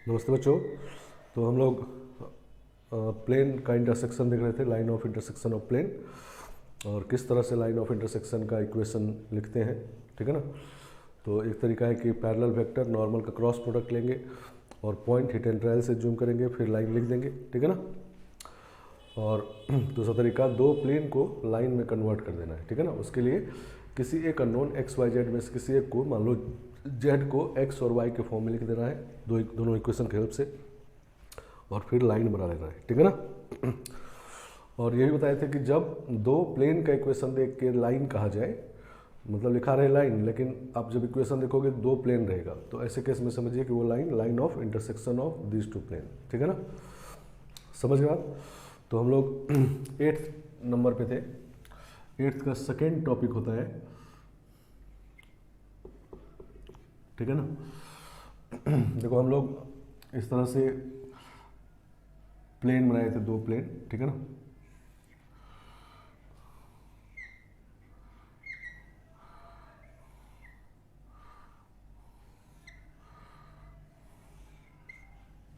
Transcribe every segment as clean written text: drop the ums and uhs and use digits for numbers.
नमस्ते बच्चों। तो हम लोग प्लेन का इंटरसेक्शन देख रहे थे, line of intersection of plane, और किस तरह से लाइन ऑफ इंटरसेक्शन का इक्वेशन लिखते हैं। ठीक है ना। तो एक तरीका है कि पैरेलल वेक्टर नॉर्मल का क्रॉस प्रोडक्ट लेंगे और पॉइंट हिट एंड ट्रायल से जूम करेंगे, फिर लाइन लिख देंगे। ठीक है ना। और दूसरा तरीका दो प्लेन को लाइन में कन्वर्ट कर देना है। ठीक है ना। उसके लिए किसी एक अननोन एक्स वाई जेड में से किसी एक को, मान लो जेड को एक्स और वाई के फॉर्म में लिख देना है दोनों इक्वेशन की हेल्प से, और फिर लाइन बना लेना है। ठीक है ना। और ये भी बताए थे कि जब दो प्लेन का इक्वेशन देख के लाइन कहा जाए, मतलब लिखा रहे लाइन, लेकिन आप जब इक्वेशन देखोगे दो प्लेन रहेगा, तो ऐसे केस में समझिए कि वो line of intersection of this two plane. ठीक है ना। समझ गए आप। तो हम लोग 8th नंबर पे थे। 8th का सेकेंड टॉपिक होता है, ठीक है ना। देखो हम लोग इस तरह से प्लेन बनाए थे, दो प्लेन। ठीक है ना।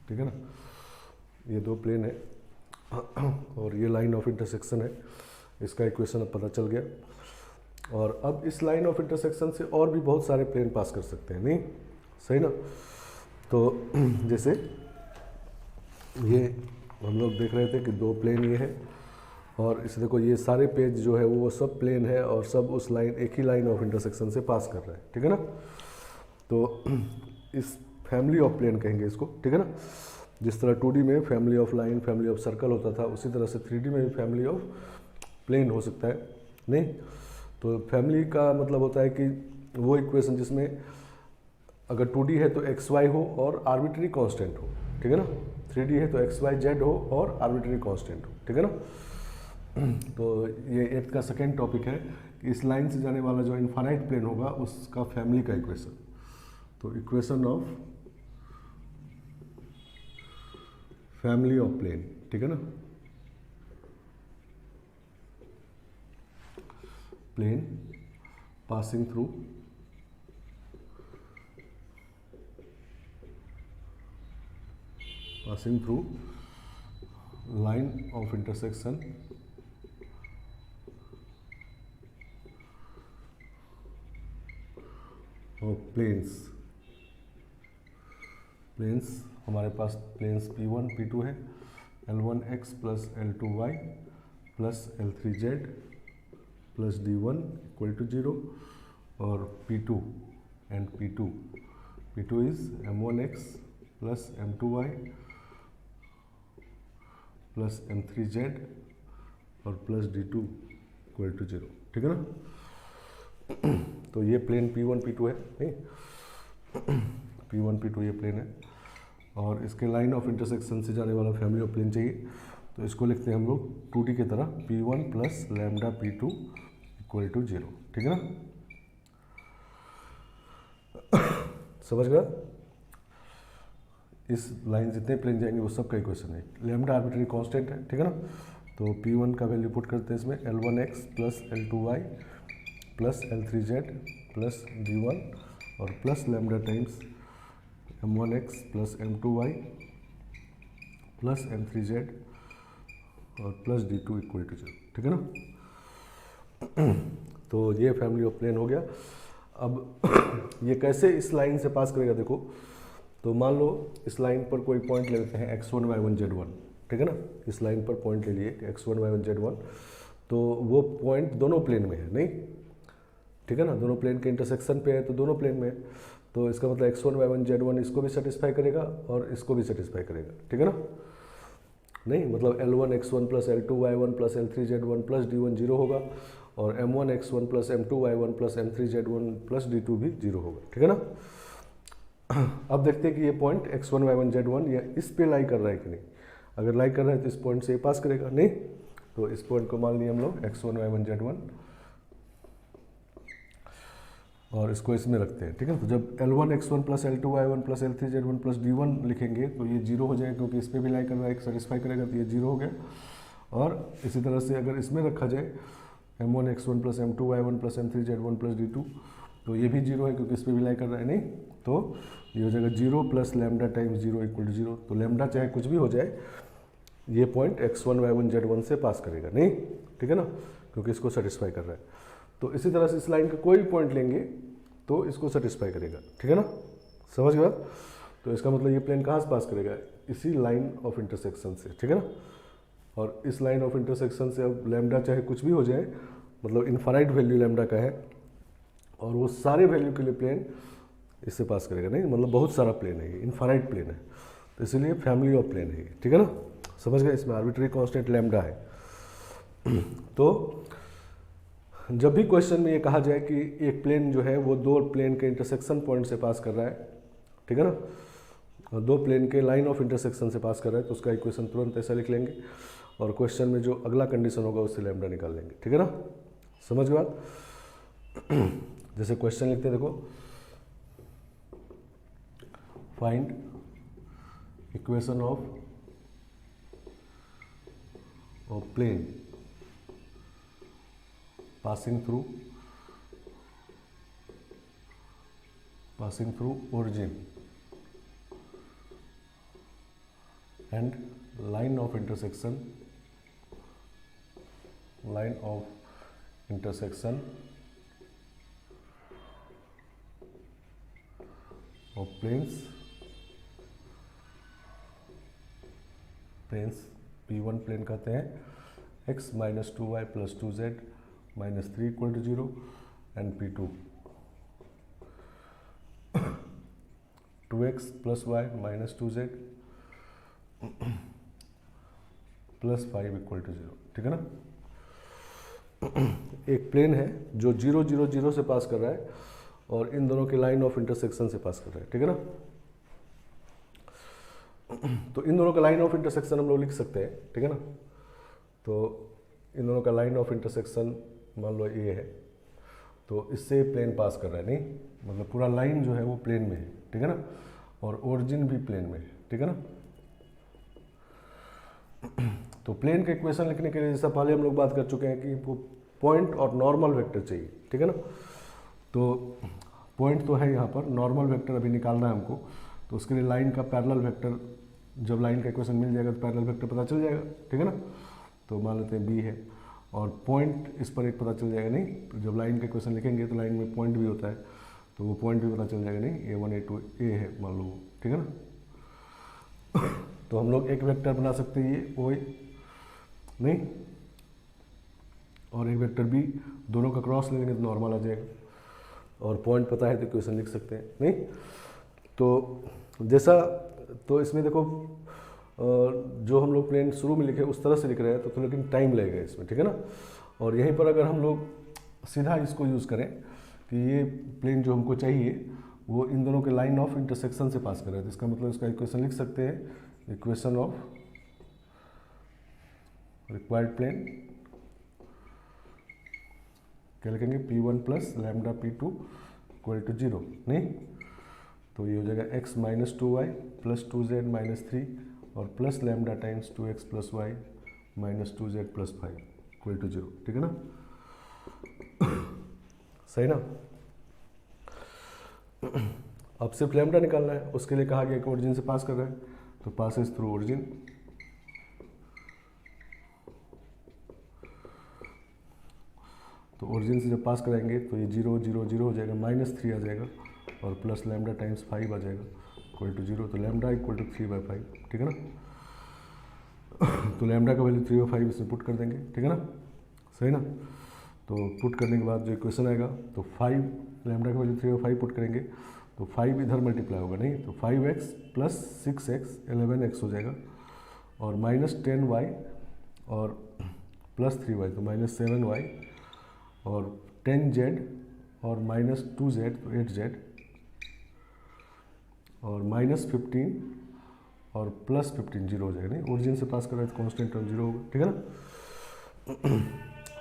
ठीक है ना। ये दो प्लेन है और ये लाइन ऑफ इंटरसेक्शन है। इसका इक्वेशन अब पता चल गया। और अब इस लाइन ऑफ इंटरसेक्शन से और भी बहुत सारे प्लेन पास कर सकते हैं, नहीं सही ना। तो जैसे ये हम लोग देख रहे थे कि दो प्लेन ये है, और इसे देखो ये सारे पेज जो है वो सब प्लेन है और सब उस लाइन, एक ही लाइन ऑफ इंटरसेक्शन से पास कर रहे हैं। ठीक है ना। तो इस फैमिली ऑफ प्लेन कहेंगे इसको। ठीक है ना। जिस तरह 2D में family of line, family of circle होता था, उसी तरह से 3D में भी फैमिली ऑफ प्लेन हो सकता है, नहीं। तो फैमिली का मतलब होता है कि वो इक्वेशन जिसमें अगर 2D है तो एक्स वाई हो और आर्बिट्री कांस्टेंट हो। ठीक है ना। 3D है तो एक्स वाई जेड हो और आर्बिट्री कांस्टेंट हो। ठीक है ना। तो ये 8th का सेकेंड टॉपिक है कि इस लाइन से जाने वाला जो इनफाइनाइट प्लेन होगा उसका फैमिली का इक्वेशन। तो equation of family of plane. ठीक है ना। Plane passing through line of intersection of planes. हमारे पास प्लेन्स P1 P2 है, L1x plus L2y plus L3z plus D1 equal to 0, और P2 and P2 is M1x plus M2y plus M3z और plus D2 equal to 0। ठीक है ना। तो ये प्लेन P1 P2 है, नहीं। P1 P2 ये प्लेन है, और इसके लाइन ऑफ इंटरसेक्शन से जाने वाला फैमिली ऑफ प्लेन चाहिए। तो इसको लिखते हैं हम लोग 2D की तरह, P1 plus lambda P2 equal to 0। ठीक है ना। समझ गया। इस लाइन जितने प्लेन जाएंगे वो सब का इक्वेशन है। लैम्डा आर्बिट्री कांस्टेंट है। ठीक है ना। तो P1 का वैल्यू पुट करते हैं इसमें, L1x plus L2y plus L3z plus D1 और plus lambda times M1x plus M2y plus M3z और प्लस D2 इक्वल टू 0। ठीक है ना। तो ये फैमिली ऑफ प्लेन हो गया। अब ये कैसे इस लाइन से पास करेगा, देखो। तो मान लो इस लाइन पर कोई पॉइंट ले लेते हैं x1 y1 z1। ठीक है ना। इस लाइन पर पॉइंट ले लिए x1 y1 z1, तो वो पॉइंट दोनों प्लेन में है, नहीं। ठीक है ना। दोनों प्लेन के इंटरसेक्शन पे है, तो दोनों प्लेन में है। तो इसका मतलब x1 y1 z1 इसको भी सेटिस्फाई करेगा और इसको भी सेटिस्फाई करेगा। ठीक है ना। नहीं, मतलब L1 x1 plus L2 y1 plus L3 z1 plus D1 0 होगा, और M1 x1 plus M2 y1 plus M3 z1 plus D2 भी 0 होगा। ठीक है ना। अब देखते हैं कि ये पॉइंट x1 y1 z1 ये इस पे लाई कर रहा है कि नहीं। अगर लाई कर रहा है तो इस पॉइंट से ये पास करेगा, नहीं। तो इस पॉइंट को मान लिए हम लोग x1 y1 z1 और इसको इसमें रखते हैं। ठीक है। तो जब L1 x1 plus L2 y1 plus L3 z1 plus D1 लिखेंगे तो ये 0 हो जाएगा, क्योंकि इस पर भी लाई कर रहा है, सेटिस्फाई करेगा, तो ये 0 हो गया। और इसी तरह से अगर इसमें रखा जाए M1 x1 plus M2 y1 plus M3 z1 plus D2, तो ये भी 0 है क्योंकि इस पर भी लाई कर रहा है, नहीं तो ये हो जाएगा 0 plus lambda times 0 equal to 0। तो लैम्डा चाहे कुछ भी हो जाए, ये पॉइंट x1 y1 z1 से पास करेगा, नहीं, ठीक है ना, क्योंकि इसको सेटिस्फाई कर रहा है। तो इसी तरह से इस लाइन का कोई भी पॉइंट लेंगे तो इसको सेटिस्फाई करेगा, ठीक है ना, समझ गए बात। तो इसका मतलब ये प्लेन कहाँ से पास करेगा, इसी लाइन ऑफ इंटरसेक्शन से, ठीक है ना। और इस लाइन ऑफ इंटरसेक्शन से अब लैम्डा चाहे कुछ भी हो जाए, मतलब इनफाइनाइट वैल्यू लैम्डा का है, और वो सारे वैल्यू के लिए प्लेन इससे पास करेगा, नहीं, मतलब बहुत सारा प्लेन है ये, इनफाइनाइट प्लेन है, तो इसीलिए फैमिली ऑफ प्लेन है ये, ठीक है ना, समझ गए। इसमें आर्बिट्री कांस्टेंट लैम्डा है। तो जब भी क्वेश्चन में ये कहा जाए कि एक प्लेन जो है वो दो प्लेन के इंटरसेक्शन पॉइंट से पास कर रहा है, ठीक है ना, और दो प्लेन के लाइन ऑफ इंटरसेक्शन से पास कर रहा है, तो उसका इक्वेशन तुरंत ऐसा लिख लेंगे, और क्वेश्चन में जो अगला कंडीशन होगा उससे लैम्डा निकाल लेंगे, ठीक है ना, समझ गए बात। जैसे क्वेश्चन लिखते हैं, देखो, find equation of plane passing through origin and line of intersection of planes P1 plane कहते हैं x minus 2y plus 2z minus 3 equal to 0 and P2 2x plus y minus 2z plus 5 equal to 0, ठीक है ना। एक plane है जो 0 0 0 से पास कर रहा है और इन दोनों के लाइन ऑफ इंटरसेक्शन से पास कर रहा है, ठीक है ना। तो इन दोनों का लाइन ऑफ इंटरसेक्शन हम लोग लिख सकते हैं, ठीक है ना। तो इन दोनों का लाइन ऑफ इंटरसेक्शन मान लो ये है, तो इससे प्लेन पास कर रहा है, नहीं, मतलब पूरा लाइन जो है वो प्लेन में है, ठीक है ना, और ओरिजिन भी प्लेन में है, ठीक है ना। तो प्लेन का इक्वेशन लिखने के लिए जैसा पहले हम लोग बात कर चुके हैं कि वो पॉइंट और नॉर्मल वेक्टर चाहिए, ठीक है ना। तो पॉइंट तो है यहाँ पर, नॉर्मल वेक्टर अभी निकालना है हमको, तो उसके लिए लाइन का पैरेलल वेक्टर, जब लाइन का इक्वेशन मिल जाएगा तो पैरेलल वेक्टर पता चल जाएगा, ठीक है ना। तो मान लेते हैं बी है और पॉइंट इस पर एक पता चल जाएगा, नहीं, तो जब लाइन का इक्वेशन लिखेंगे तो लाइन में पॉइंट भी होता है, तो वो पॉइंट भी पता चल जाएगा, नहीं, A1 A2 A है मान लो, ठीक है ना। तो हम लोग एक वेक्टर बना सकते हैं ये O नहीं, और एक वेक्टर बी, दोनों का क्रॉस ले लेंगे तो नॉर्मल आ जाएगा, और पॉइंट पता है तो इक्वेशन लिख सकते हैं, नहीं। तो जैसा, तो इसमें देखो जो हम लोग प्लेन शुरू में लिखे उस तरह से लिख रहे हैं, तो लेकिन टाइम लगेगा इसमें, ठीक है ना। और यहीं पर अगर हम लोग सीधा इसको यूज़ करें कि ये प्लेन जो हमको चाहिए वो इन दोनों के लाइन ऑफ इंटरसेक्शन से पास कर रहा है, तो इसका मतलब इसका इक्वेशन लिख सकते हैं, इक्वेशन ऑफ रिक्वायर्ड प्लेन क्या लिखेंगे, P1 plus lambda P2 equal to 0, नहीं, तो ये हो जाएगा x minus 2y plus 2z minus 3 और plus lambda times 2x plus y minus 2z plus 5 equal to 0, ठीक है ना। सही ना। अब सिर्फ लैम्डा निकालना है, उसके लिए कहा गया कि ओरिजिन से पास कर रहा है, तो पासेस थ्रू ओरिजिन, तो ओरिजिन से जब पास कराएंगे तो ये 0 0 0 हो जाएगा, माइनस 3 आ जाएगा और प्लस लैम्डा टाइम्स 5 आ जाएगा इक्वल टू 0, तो लैम्डा इक्वल टू 3/5, ठीक है ना। तो लैम्डा का वैल्यू 3/5 इसमें पुट कर देंगे, ठीक है ना, सही ना। तो पुट करने के बाद जो इक्वेशन आएगा, तो 5 लैम्डा का वैल्यू 3/5 पुट करेंगे तो 5 इधर मल्टीप्लाई होगा, नहीं, तो 5x प्लस 6x 11x हो जाएगा और माइनस 10y और प्लस 3y तो माइनस 7y और 10z और माइनस 2z तो 8z और माइनस 15 और प्लस 15 0 हो जाएगा, नहीं, ओरिजिन से पास कर रहा है तो कॉन्स्टेंट टर्म 0 होगा, ठीक है ना।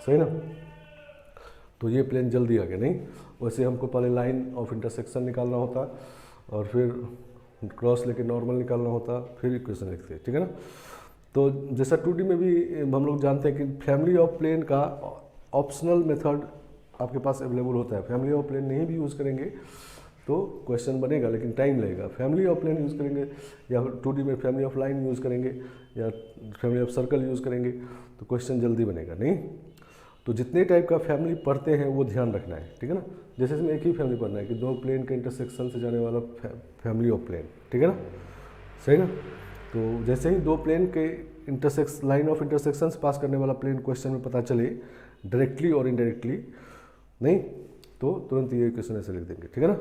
सही ना। तो ये प्लेन जल्दी आ गया, नहीं, वैसे हमको पहले लाइन ऑफ इंटरसेक्शन निकालना होता और फिर क्रॉस लेके नॉर्मल निकालना होता, फिर इक्वेशन लिखते, ठीक है ना। तो जैसा 2D में भी हम लोग जानते हैं कि फैमिली ऑफ प्लेन का ऑप्शनल मेथड आपके पास अवेलेबल होता है। फैमिली ऑफ प्लेन नहीं भी यूज़ करेंगे तो क्वेश्चन बनेगा, लेकिन टाइम लगेगा। फैमिली ऑफ प्लेन यूज़ करेंगे या 2D में फैमिली ऑफ लाइन यूज़ करेंगे या फैमिली ऑफ सर्कल यूज़ करेंगे तो क्वेश्चन जल्दी बनेगा नहीं। तो जितने टाइप का फैमिली पढ़ते हैं वो ध्यान रखना है, ठीक है ना। जैसे इसमें एक ही फैमिली पढ़ना है कि दो प्लेन के इंटरसेक्शन से जाने वाला फैमिली ऑफ प्लेन, ठीक है ना, सही ना। तो जैसे ही दो प्लेन के लाइन ऑफ इंटरसेक्शन से पास करने वाला प्लेन क्वेश्चन में पता चले डायरेक्टली और इनडायरेक्टली नहीं, तो तुरंत ये इक्वेशन ऐसे लिख देंगे, ठीक है ना।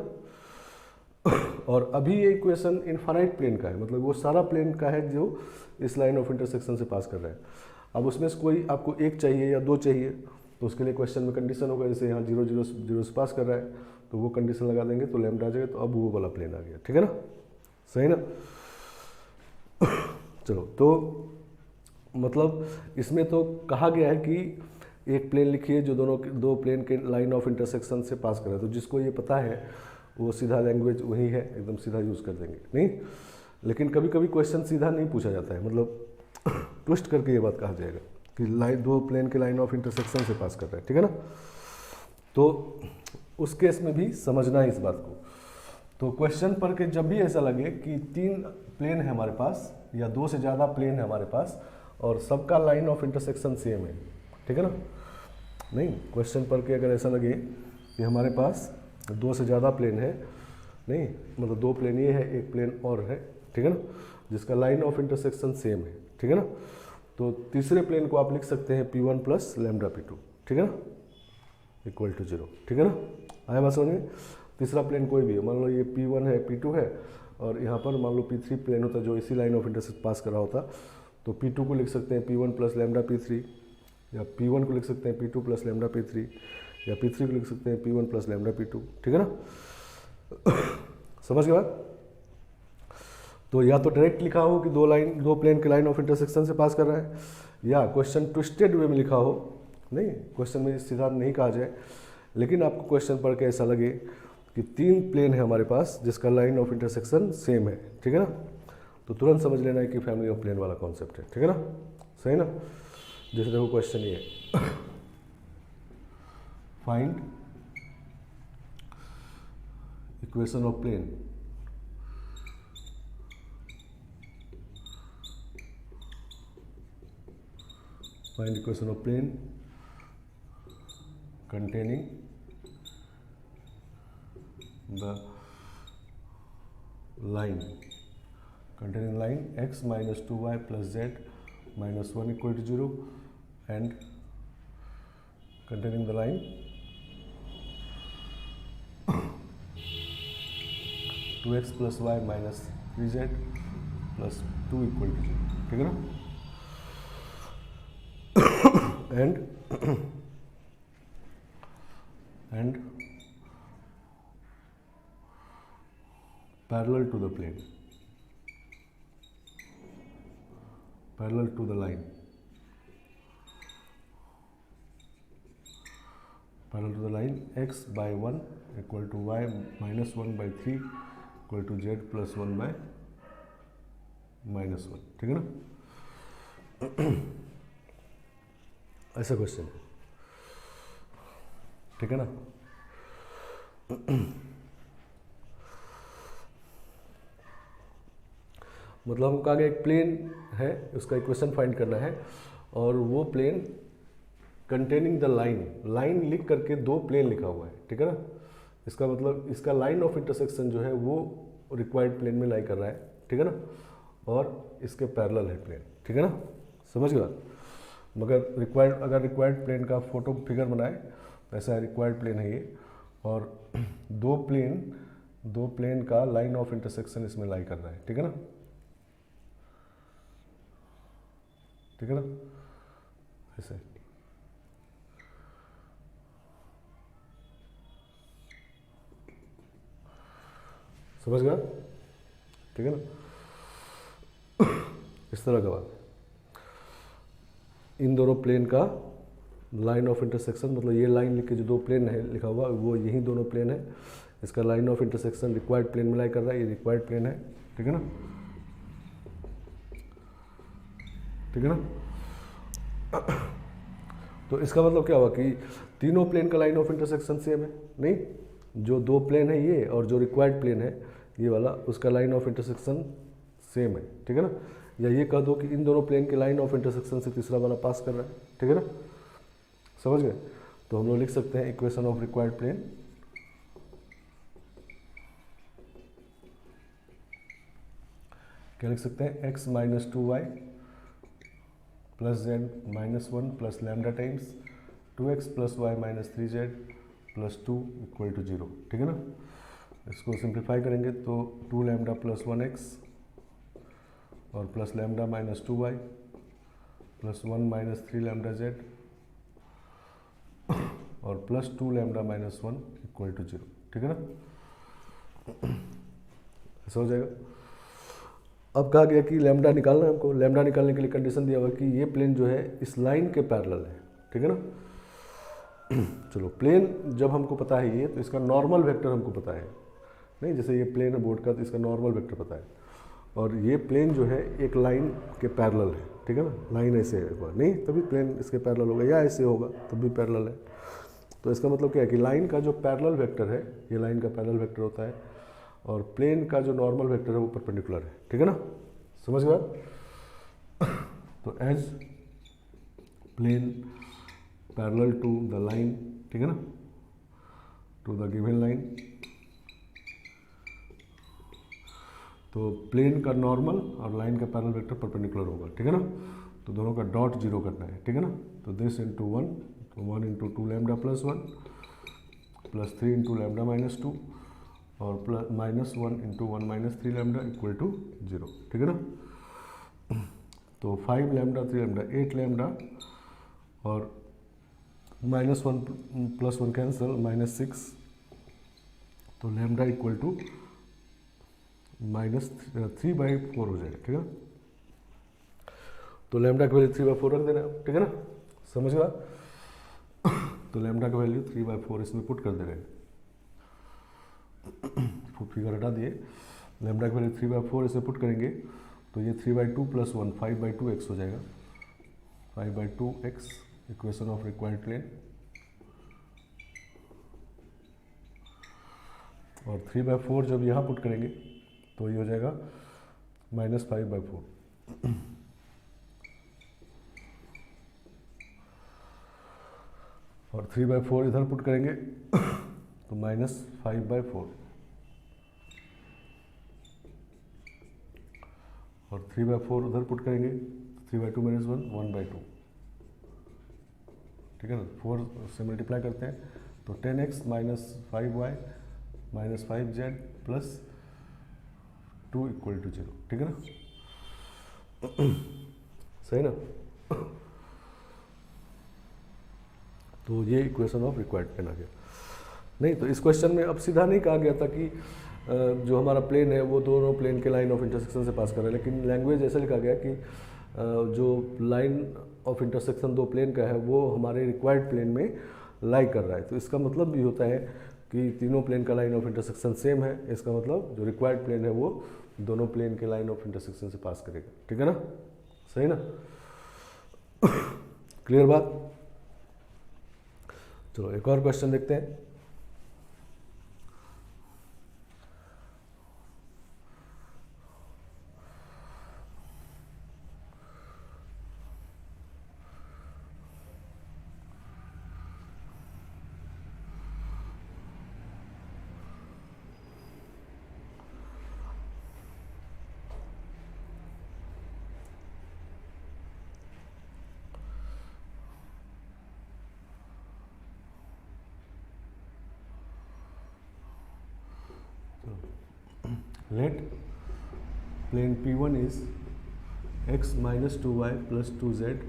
और अभी ये इक्वेशन इनफाइनाइट प्लेन का है, मतलब वो सारा प्लेन का है जो इस लाइन ऑफ इंटरसेक्शन से पास कर रहा है। अब उसमें से कोई आपको एक चाहिए या दो चाहिए तो उसके लिए क्वेश्चन में कंडीशन होगा, जैसे यहाँ 0 0 0 से पास कर रहा है तो वो कंडीशन लगा देंगे तो लैम्डा आ जाएगा, तो अब वो वाला प्लेन आ गया, ठीक है ना, सही ना। चलो, तो मतलब इसमें तो कहा गया है कि एक प्लेन लिखिए जो दो प्लेन के लाइन ऑफ इंटरसेक्शन से पास कर रहा है, तो जिसको ये पता है वो सीधा लैंग्वेज वही है, एकदम सीधा यूज़ कर देंगे नहीं। लेकिन कभी कभी क्वेश्चन सीधा नहीं पूछा जाता है, मतलब ट्विस्ट करके ये बात कहा जाएगा कि दो प्लेन के लाइन ऑफ इंटरसेक्शन से पास कर रहा है, ठीक है ना। तो उस केस में भी समझना है इस बात को। तो क्वेश्चन पढ़ के जब भी ऐसा लगे कि 3 प्लेन है हमारे पास या 2 से ज़्यादा प्लेन है हमारे पास और सबका लाइन ऑफ इंटरसेक्शन सेम है, ठीक है ना, नहीं, क्वेश्चन पढ़ के अगर ऐसा लगे कि हमारे पास 2 से ज़्यादा प्लेन है, नहीं मतलब 2 प्लेन ये है, एक प्लेन और है, ठीक है ना, जिसका लाइन ऑफ इंटरसेक्शन सेम है, ठीक है ना, तो तीसरे प्लेन को आप लिख सकते हैं P1 प्लस लैम्डा P2, ठीक है ना, इक्वल टू 0, ठीक है ना। आया बात समझ में। तीसरा प्लेन कोई भी है, मान लो ये P1 है, P2 है और यहाँ पर मान लो P3 प्लेन होता जो इसी लाइन ऑफ इंटरसेक्शन पास कर रहा होता, तो P2 को लिख सकते हैं P1 प्लस लैम्डा P3 या P1 को लिख सकते हैं P2 प्लस लैम्डा P3 या P3 को लिख सकते हैं P1 प्लस लैम्डा P2, ठीक है ना। समझ गए बात। तो या तो डायरेक्ट लिखा हो कि दो प्लेन के लाइन ऑफ इंटरसेक्शन से पास कर रहा है, या क्वेश्चन ट्विस्टेड वे में लिखा हो, नहीं क्वेश्चन में सीधा नहीं कहा जाए, लेकिन आपको क्वेश्चन पढ़ के ऐसा लगे कि 3 प्लेन है हमारे पास जिसका लाइन ऑफ इंटरसेक्शन सेम है, ठीक है ना, तो तुरंत समझ लेना है कि फैमिली ऑफ प्लेन वाला कॉन्सेप्ट है, ठीक है ना, सही ना। जैसे देखो क्वेश्चन ये find equation of plane find equation of plane containing the line x minus 2y plus z minus 1 equal to 0 and containing the line 2x plus y minus 3z plus 2 equal to 0, ठीक है ना। and parallel to the plane, parallel to the line, parallel to the line x by 1 equal to y minus 1 by 3 equal to z plus 1 by minus 1, ठीक है ना। ऐसा question है, ठीक है ना। मतलब हम कहा गया एक प्लेन है, उसका इक्वेशन फाइंड करना है और वो प्लेन कंटेनिंग द लाइन लिख करके 2 प्लेन लिखा हुआ है, ठीक है ना। इसका मतलब इसका लाइन ऑफ इंटरसेक्शन जो है वो रिक्वायर्ड प्लेन में लाई कर रहा है, ठीक है ना, और इसके पैरेलल है प्लेन, ठीक है ना, समझ गया। मगर अगर रिक्वायर्ड प्लेन का फोटो फिगर बनाए तो ऐसा रिक्वायर्ड प्लेन है ये, और 2 प्लेन का लाइन ऑफ इंटरसेक्शन इसमें लाई कर रहा है, ठीक है ना, ठीक है ना, ऐसे। समझ गया, ठीक है ना। इस तरह का बात, इन दोनों प्लेन का लाइन ऑफ इंटरसेक्शन, मतलब ये लाइन लिख के जो 2 प्लेन है लिखा हुआ वो यही दोनों प्लेन है, इसका line of intersection required plane में लाई कर रहा है, ये रिक्वायर्ड प्लेन है, ठीक है ना, ठीक है ना। तो इसका मतलब क्या हुआ कि तीनों प्लेन का लाइन ऑफ इंटरसेक्शन सेम है, नहीं, जो दो प्लेन है ये और जो रिक्वायर्ड प्लेन है ये वाला, उसका लाइन ऑफ इंटरसेक्शन सेम है, ठीक है ना। या ये कह दो कि इन दोनों प्लेन के लाइन ऑफ इंटरसेक्शन से तीसरा वाला पास कर रहा है, ठीक है ना, समझ गए। तो हम लोग लिख सकते हैं इक्वेशन ऑफ रिक्वायर्ड प्लेन, क्या लिख सकते हैं, x minus 2y plus z minus 1 plus lambda times 2x plus y minus 3z plus 2 equal to 0, ठीक है ना। इसको सिंप्लीफाई करेंगे तो 2 लैम्डा प्लस 1x और plus lambda minus 2y plus 1 minus 3 lambda z और plus 2 lambda minus 1 equal to 0, ठीक है ना, ऐसा हो जाएगा। अब कहा गया कि लैम्डा निकालना है हमको, लैम्डा निकालने के लिए कंडीशन दिया हुआ कि ये प्लेन जो है इस लाइन के पैरेलल है, ठीक है ना। चलो प्लेन जब हमको पता है ये, तो इसका नॉर्मल वेक्टर हमको पता है, नहीं, जैसे ये प्लेन है बोर्ड का तो इसका नॉर्मल वेक्टर पता है, और ये प्लेन जो है एक लाइन के पैरेलल है, ठीक है ना, लाइन ऐसे है नहीं तभी प्लेन इसके पैरेलल होगा, या ऐसे होगा तब भी पैरेलल है। तो इसका मतलब क्या है कि लाइन का जो पैरेलल वेक्टर है, ये लाइन का पैरेलल वेक्टर होता है, और प्लेन का जो नॉर्मल वेक्टर है वो परपेंडिकुलर है, ठीक है ना, समझ गए बात। तो as plane parallel to the line, ठीक है ना, टू द गिवन लाइन, तो प्लेन का नॉर्मल और लाइन का पैरेलल वेक्टर परपेंडिकुलर होगा, ठीक है ना। तो दोनों का डॉट जीरो करना है, ठीक है ना। तो दिस इंटू 1, तो 1 into 2 lambda plus 1 plus 3 into lambda minus 2 और plus minus 1 into 1 minus 3 lambda equal to 0, ठीक है ना। तो 5 लैम्डा 3 लैम्डा 8 लैम्डा और माइनस 1 प्लस 1 कैंसिल माइनस 6, तो लैम्डा इक्वल टू माइनस 3/4 हो जाएगा, ठीक है। तो लैम्डा का वैल्यू 3/4 रख देना, ठीक है ना, समझ गया। तो लैम्डा का वैल्यू 3/4 इसमें पुट कर दे रहे हैं, फिगर हटा दिए, लैम्डा का वैल्यू 3/4 इसमें पुट करेंगे तो ये 3/2 प्लस 1 5/2x हो जाएगा, 5/2x equation of required plane, और 3/4 जब यहाँ पुट करेंगे तो ये हो जाएगा माइनस 5/4, और 3/4 इधर पुट करेंगे तो माइनस 5/4, और 3/4 उधर पुट करेंगे तो 3/2 माइनस 1 1/2, ठीक है ना। 4 से मल्टीप्लाई करते हैं तो 10x minus 5y minus 5z plus 2 equal to 0, ठीक है ना, सही ना। तो ये इक्वेशन ऑफ रिक्वायर्ड प्लेन आ गया। नहीं तो इस क्वेश्चन में अब सीधा नहीं कहा गया था कि जो हमारा प्लेन है वो दोनों प्लेन के लाइन ऑफ इंटरसेक्शन से पास कर रहा है, लेकिन लैंग्वेज ऐसा लिखा गया कि जो लाइन ऑफ इंटरसेक्शन दो प्लेन का है वो हमारे रिक्वायर्ड प्लेन में लाई कर रहा है। तो इसका मतलब भी होता है कि तीनों प्लेन का लाइन ऑफ इंटरसेक्शन सेम है, इसका मतलब जो रिक्वायर्ड प्लेन है वो दोनों प्लेन के लाइन ऑफ इंटरसेक्शन से पास करेगा, ठीक है ना, सही ना। क्लियर बात। चलो एक और क्वेश्चन देखते हैं। Let plane P1 is x minus 2y plus 2z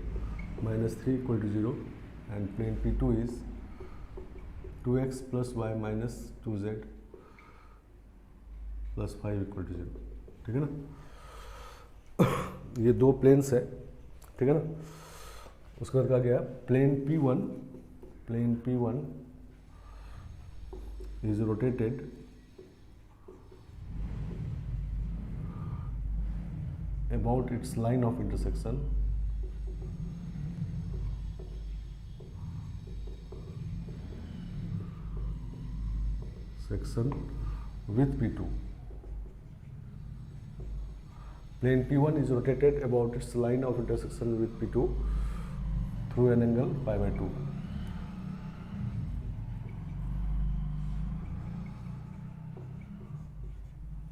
minus 3 equal to 0 and plane P2 is 2x plus y minus 2z plus 5 equal to 0, ठीक है ना। ये दो प्लेन्स है, ठीक है ना। उसके बाद कहा गया plane P1 is rotated about its line of intersection section with P2. Plane P1 is rotated about its line of intersection with P2 through an angle pi by 2.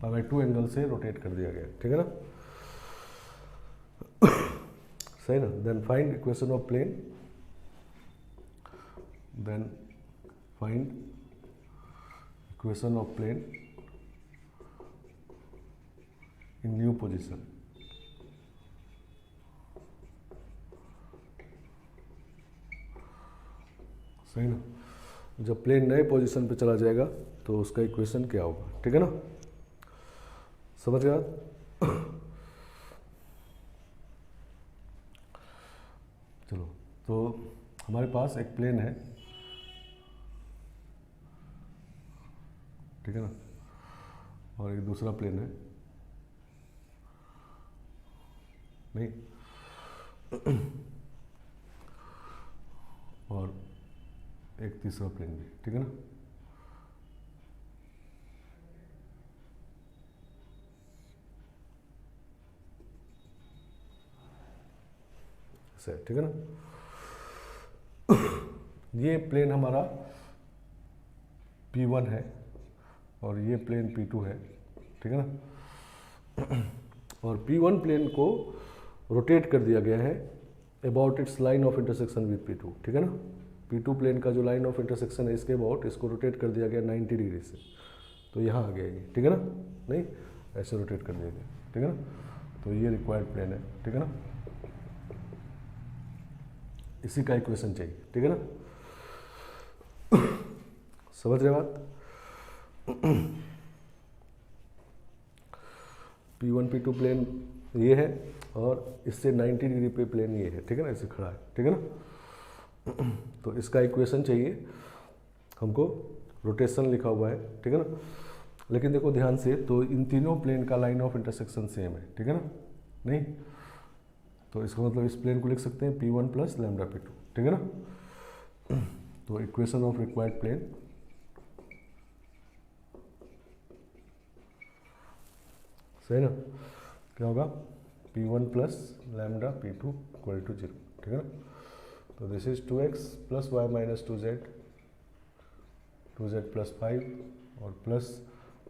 pi by 2 angle से rotate कर दिया गया, ठीक है ना, सही ना. Then find equation of plane, then find equation of plane in new position. सही ना. जब प्लेन नए पोजीशन पे चला जाएगा तो उसका इक्वेशन क्या होगा, ठीक है ना, समझ गया. चलो, तो हमारे पास एक प्लेन है, ठीक है ना, और एक दूसरा प्लेन है, नहीं, और एक तीसरा प्लेन भी, ठीक है ना. ठीक है ना. ये प्लेन हमारा P1 है और ये प्लेन P2 है, ठीक है ना. और P1 प्लेन को रोटेट कर दिया गया है about it's line of intersection with P2, ठीक है ना. P2 प्लेन का जो लाइन ऑफ इंटरसेक्शन है इसके अबाउट इसको रोटेट कर दिया गया 90 डिग्री से, तो यहाँ आ गया ये, ठीक है ना. नहीं, ऐसे रोटेट कर दिया गया, ठीक है ना. तो ये रिक्वायर्ड प्लेन है, ठीक है ना. इसी का इक्वेशन चाहिए, ठीक है ना. समझ रहे बात. P1 P2 प्लेन ये है और इससे 90 डिग्री पे प्लेन ये है, ठीक है ना, ऐसे खड़ा है, ठीक है ना. तो इसका इक्वेशन चाहिए हमको, रोटेशन लिखा हुआ है, ठीक है ना. लेकिन देखो ध्यान से, तो इन तीनों प्लेन का लाइन ऑफ इंटरसेक्शन सेम है, ठीक है ना. नहीं, तो इसका मतलब इस प्लेन को लिख सकते हैं P1 प्लस लैम्डा P2, ठीक है ना. तो इक्वेशन ऑफ रिक्वायर्ड प्लेन, सही ना, क्या होगा, P1 plus lambda P2 equal to 0, ठीक है ना. तो this is 2x plus y minus 2z plus 5 और plus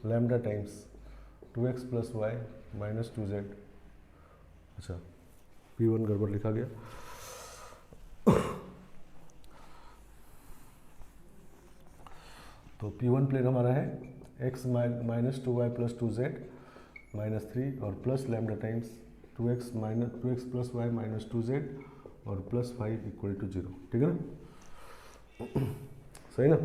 lambda times 2x plus y minus 2z. अच्छा, P1 गड़बड़ लिखा गया. तो P1 प्लेन हमारा है x minus 2y plus 2z minus 3 और plus lambda times 2x plus y minus 2z और प्लस 5 इक्वल टू 0, ठीक है ना. सही ना.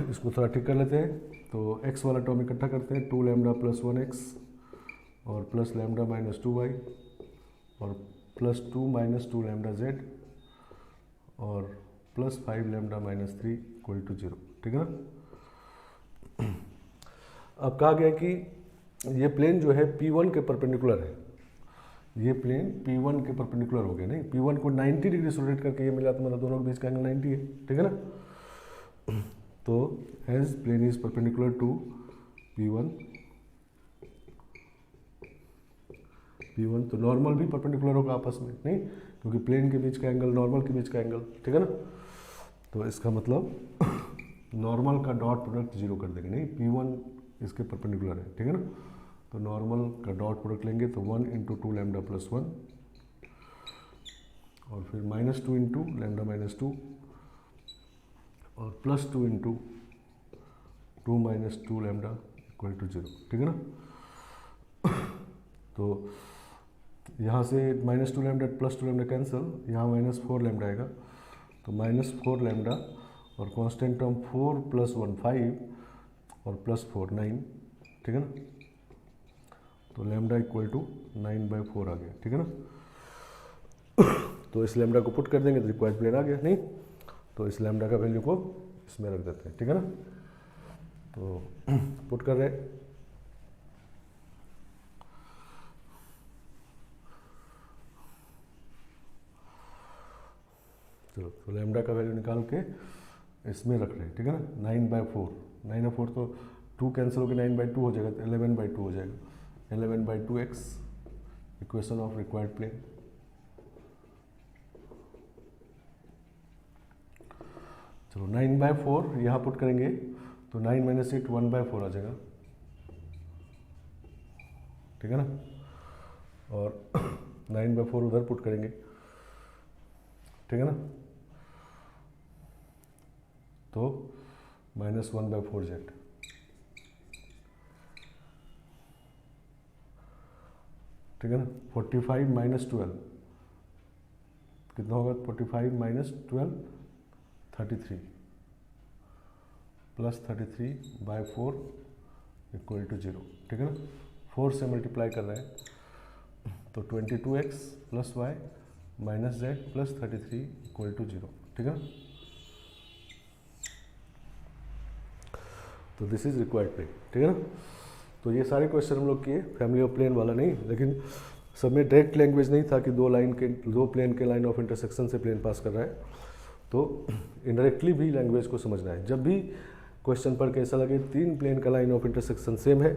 इसको थोड़ा ठीक कर लेते हैं. तो x वाला टर्म इकट्ठा करते हैं, 2 लैम्डा प्लस 1x और प्लस लैम्डा माइनस 2y और प्लस 2 माइनस 2 लैम्डा z और plus 5 lambda minus 3 equal to 0, ठीक है ना. अब कहा गया कि ये प्लेन जो है P1 के परपेंडिकुलर है, ये प्लेन P1 के परपेंडिकुलर हो गया. नहीं, P1 को 90 डिग्री से रोटेट करके ये मिला, तो मतलब दोनों के बीच का एंगल 90 है, ठीक है ना. तो as plane is perpendicular to P1, तो नॉर्मल भी परपेंडिकुलर होगा आपस में, नहीं, क्योंकि प्लेन के बीच का एंगल नॉर्मल के बीच का एंगल, ठीक है ना. तो इसका मतलब नॉर्मल का डॉट प्रोडक्ट 0 कर देंगे. नहीं, P1 इसके परपेंडिकुलर है, ठीक है ना. तो नॉर्मल का डॉट प्रोडक्ट लेंगे तो 1 इंटू 2 लैम्डा प्लस 1 और फिर माइनस 2 इंटू लैम्डा माइनस 2 और plus 2 into 2 minus 2 lambda equal to 0, ठीक है ना. तो यहाँ से minus 2 lambda plus 2 lambda cancel, यहाँ माइनस 4 लैम्डा आएगा, तो माइनस 4 लैम्डा और कांस्टेंट टर्म 4 प्लस 1 5 और प्लस 4 9, ठीक है ना. तो लैम्डा इक्वल टू 9/4 आ गया, ठीक है ना. तो इस लैम्डा को पुट कर देंगे तो रिक्वायर्ड प्लेन आ गया. नहीं, तो इस लैम्डा का वैल्यू को इसमें रख देते हैं, ठीक है ना. तो पुट कर रहे, चलो, तो लैम्डा का वैल्यू निकाल के इसमें रख रहे हैं, ठीक है ना। 9/4, 9/4 तो 2 कैंसिल होकर 9/2 हो जाएगा, तो 11/2 हो जाएगा। 11/2x equation of required plane. चलो 9/4 यहाँ पुट करेंगे तो 9 - 8 1/4 आ जाएगा, ठीक है ना। और 9/4 उधर पुट करेंगे, ठीक है ना, तो -1/4z, ठीक है ना। 45 - 12 कितना होगा? 45 - 12 33 प्लस 33/4 इक्वल टू 0, ठीक है ना। 4 से मल्टीप्लाई कर रहे हैं तो 22x plus y minus z plus 33 equal to 0, ठीक है ना। तो दिस इज रिक्वायर्ड प्लेन, ठीक है ना। तो ये सारे क्वेश्चन हम लोग किए, फैमिली ऑफ प्लेन वाला नहीं, लेकिन सब में डायरेक्ट लैंग्वेज नहीं था कि दो प्लेन के लाइन ऑफ इंटरसेक्शन से प्लेन पास कर रहा है, तो इनडायरेक्टली भी लैंग्वेज को समझना है। जब भी क्वेश्चन पढ़ के ऐसा लगे 3 प्लेन का लाइन ऑफ इंटरसेक्शन सेम है,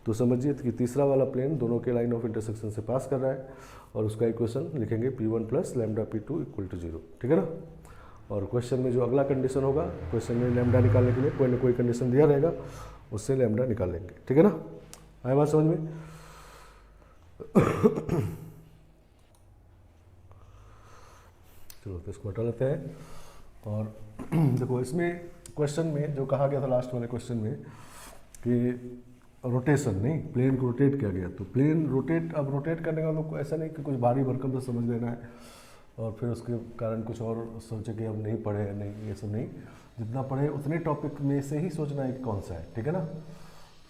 तो समझिए कि तीसरा वाला प्लेन दोनों के लाइन ऑफ इंटरसेक्शन से पास कर रहा है, और उसका इक्वेशन लिखेंगे P1 plus lambda P2 equal to 0, ठीक है ना। और क्वेश्चन में जो अगला कंडीशन होगा, क्वेश्चन में लैम्डा निकालने के लिए कोई ना कोई कंडीशन दिया रहेगा, उससे लैम्डा निकाल लेंगे, ठीक है ना। आए बात समझ में? चलो तो इसको हटा लेते हैं। और देखो इसमें क्वेश्चन में जो कहा गया था लास्ट वाले क्वेश्चन में कि रोटेशन नहीं, प्लेन को रोटेट किया गया, तो प्लेन रोटेट, अब रोटेट करने का लोग ऐसा नहीं कि कुछ भारी भरकम से समझ लेना है और फिर उसके कारण कुछ और सोचे कि हम नहीं पढ़े, नहीं, ये सब नहीं। जितना पढ़े उतने टॉपिक में से ही सोचना है कि कौन सा है, ठीक है ना।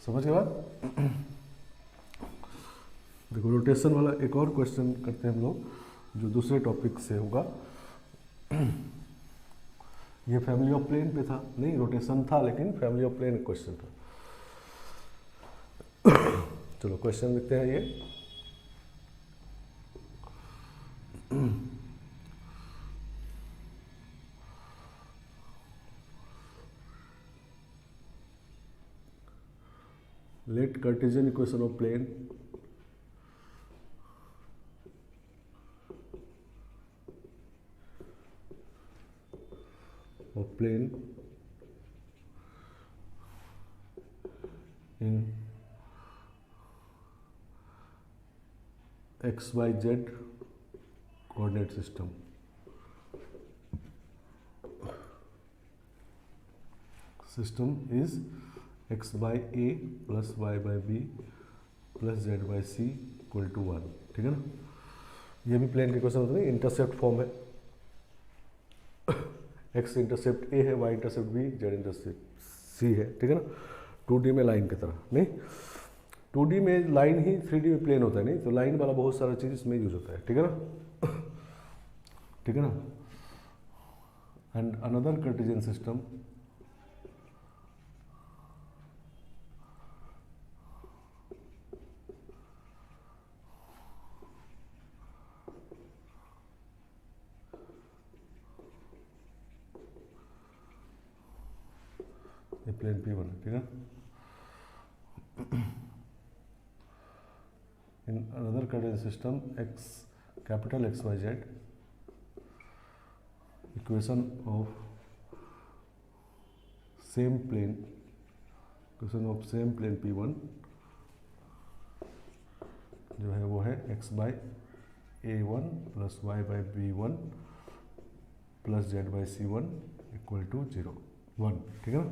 समझ के बाद देखो रोटेशन वाला एक और क्वेश्चन करते हैं हम लोग, जो दूसरे टॉपिक से होगा। ये फैमिली ऑफ प्लेन पे था, नहीं रोटेशन था लेकिन फैमिली ऑफ प्लेन क्वेश्चन था। चलो क्वेश्चन लिखते हैं ये। Let cartesian equation of plane in XYZ coordinate system. System is x by a plus y by b plus z by c equal to 1, ठीक है ना। ये भी प्लेन के क्वेश्चन होते हैं, इंटरसेप्ट फॉर्म है। x इंटरसेप्ट a है, y intercept b, z intercept c है, ठीक है ना। 2D में लाइन की तरह नहीं, 2D में लाइन ही 3D में प्लेन होता है, नहीं तो लाइन वाला बहुत सारा चीज़ इसमें यूज होता है, ठीक है ना, ठीक है ना। एंड अनदर कार्टेशियन सिस्टम ये प्लेन P1 है, ठीक है। In another coordinate system x capital XYZ, equation of same plane, equation of same plane P1 जो है वो है x by A1 plus y by B1 plus z by C1 equal to 0 1, ठीक है ना।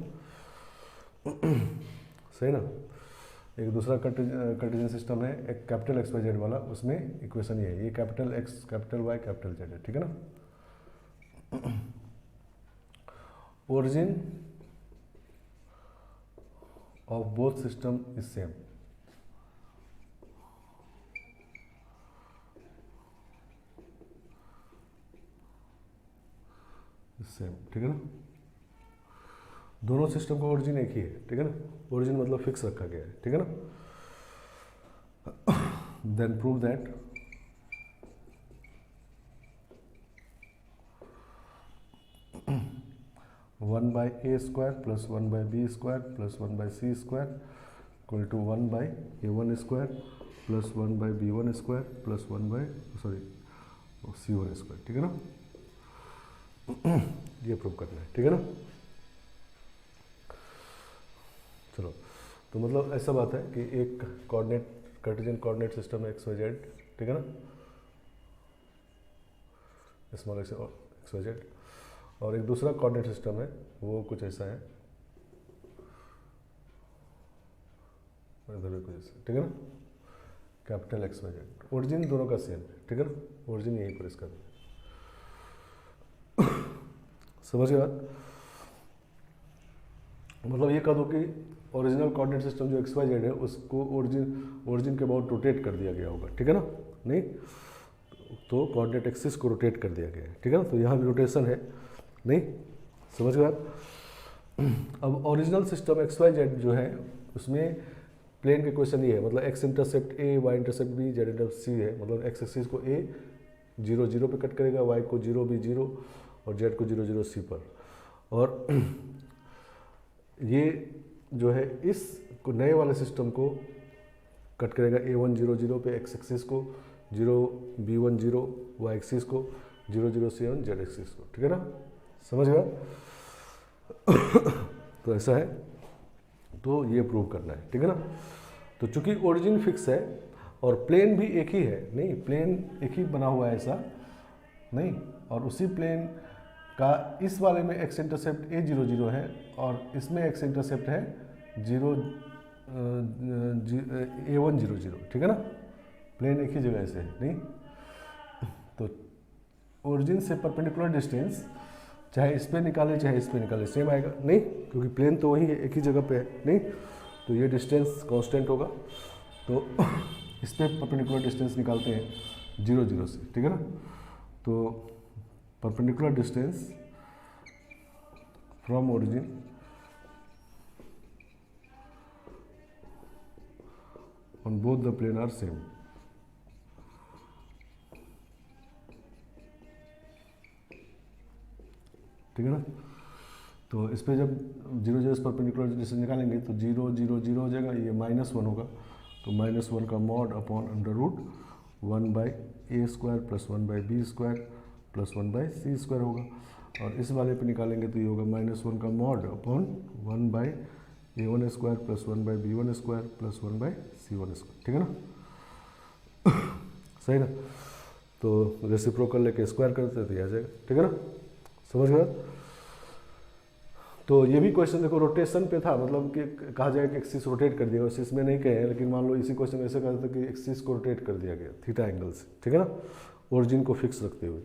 सही ना। एक दूसरा कार्टेशियन सिस्टम है एक कैपिटल एक्स वाई जेड वाला, उसमें इक्वेशन ये है, ये capital X capital Y capital Z है, ठीक है ना। Origin of both system is same, ठीक है ना। दोनों सिस्टम का ओरिजिन एक ही है, ठीक है ना। ओरिजिन मतलब फिक्स रखा गया है, ठीक है ना। Then prove that 1 by a square plus 1 by b square plus 1 by c square equal to 1 by A1 square plus 1 by B1 square plus 1 by C1 square, ठीक है ना। ये प्रूव करना है, ठीक है ना। चलो, तो मतलब ऐसा बात है कि एक कोऑर्डिनेट कार्टेशियन कोऑर्डिनेट सिस्टम है XYZ, ठीक है ना, स्मॉल XYZ, और एक दूसरा कोऑर्डिनेट सिस्टम है वो कुछ ऐसा है, इधर भी कुछ ऐसा, ठीक है ना, कैपिटल XYZ। ओरिजिन दोनों का सेम है, ठीक है ना, ओरिजिन यहीं पर इसका समझ गए बात। मतलब ये कह दो कि ओरिजिनल कोऑर्डिनेट सिस्टम जो XYZ है उसको ओरिजिन के अबाउट रोटेट कर दिया गया होगा, ठीक है ना, नहीं तो कोऑर्डिनेट एक्सिस को रोटेट कर दिया गया है, ठीक है ना, तो यहाँ भी रोटेशन है, नहीं समझ गए आप। अब ओरिजिनल सिस्टम XYZ जो है उसमें प्लेन के क्वेश्चन ये है, मतलब x intercept A, y intercept B, z intercept C है, मतलब x एक्सिस को A 0 0 पे कट करेगा, y को 0 B 0 और z को 0 0 C पर, और ये जो है इस नए वाले सिस्टम को कट करेगा A1 0 0 पे x एक्सिस को, 0 B1 0 y एक्सिस को, 0 0 C1 z एक्सिस को, ठीक है ना, समझ गया। तो ऐसा है, तो ये प्रूव करना है, ठीक है ना। तो चूंकि ओरिजिन फिक्स है और प्लेन भी एक ही है, नहीं प्लेन एक ही बना हुआ है ऐसा, नहीं, और उसी प्लेन का इस वाले में x इंटरसेप्ट A 0 0 है और इसमें x इंटरसेप्ट है A1 0 0, ठीक है ना, प्लेन एक ही जगह से है, नहीं तो ओरिजिन से परपेंडिकुलर डिस्टेंस चाहे इस पे निकाले चाहे इस पे निकाले सेम आएगा, नहीं क्योंकि प्लेन तो वही है, एक ही जगह पे है, नहीं तो ये डिस्टेंस कांस्टेंट होगा, तो इस पे परपेंडिकुलर डिस्टेंस निकालते हैं 0 0 से, ठीक है ना, तो perpendicular distance from origin on both the plane are same, ठीक है ना। तो इस पे जब 0 0 से परपेंडिकुलर डिस्टेंस निकालेंगे तो 0 0 0 हो जाएगा, ये -1 होगा, तो -1 का mod upon under root 1 by A square plus 1 by B square plus 1 by C square होगा, और इस वाले पे निकालेंगे तो ये होगा -1 का mod upon 1 by A1 square plus 1 by B1 square plus 1 by C1 square, ठीक है ना। सही ना, तो रेसिप्रोकल लेके स्क्वायर करते हैं तो ये आ जाएगा, ठीक है ना, समझ गए। तो ये भी क्वेश्चन देखो रोटेशन पे था, मतलब कि कहा जाए कि एक्सिस रोटेट कर दिया, एक्सिस में नहीं कहे, लेकिन मान लो इसी क्वेश्चन में ऐसे कहा था कि एक्सिस को रोटेट कर दिया गया थीटा एंगल से, ठीक है ना, ओरिजिन को फिक्स रखते हुए,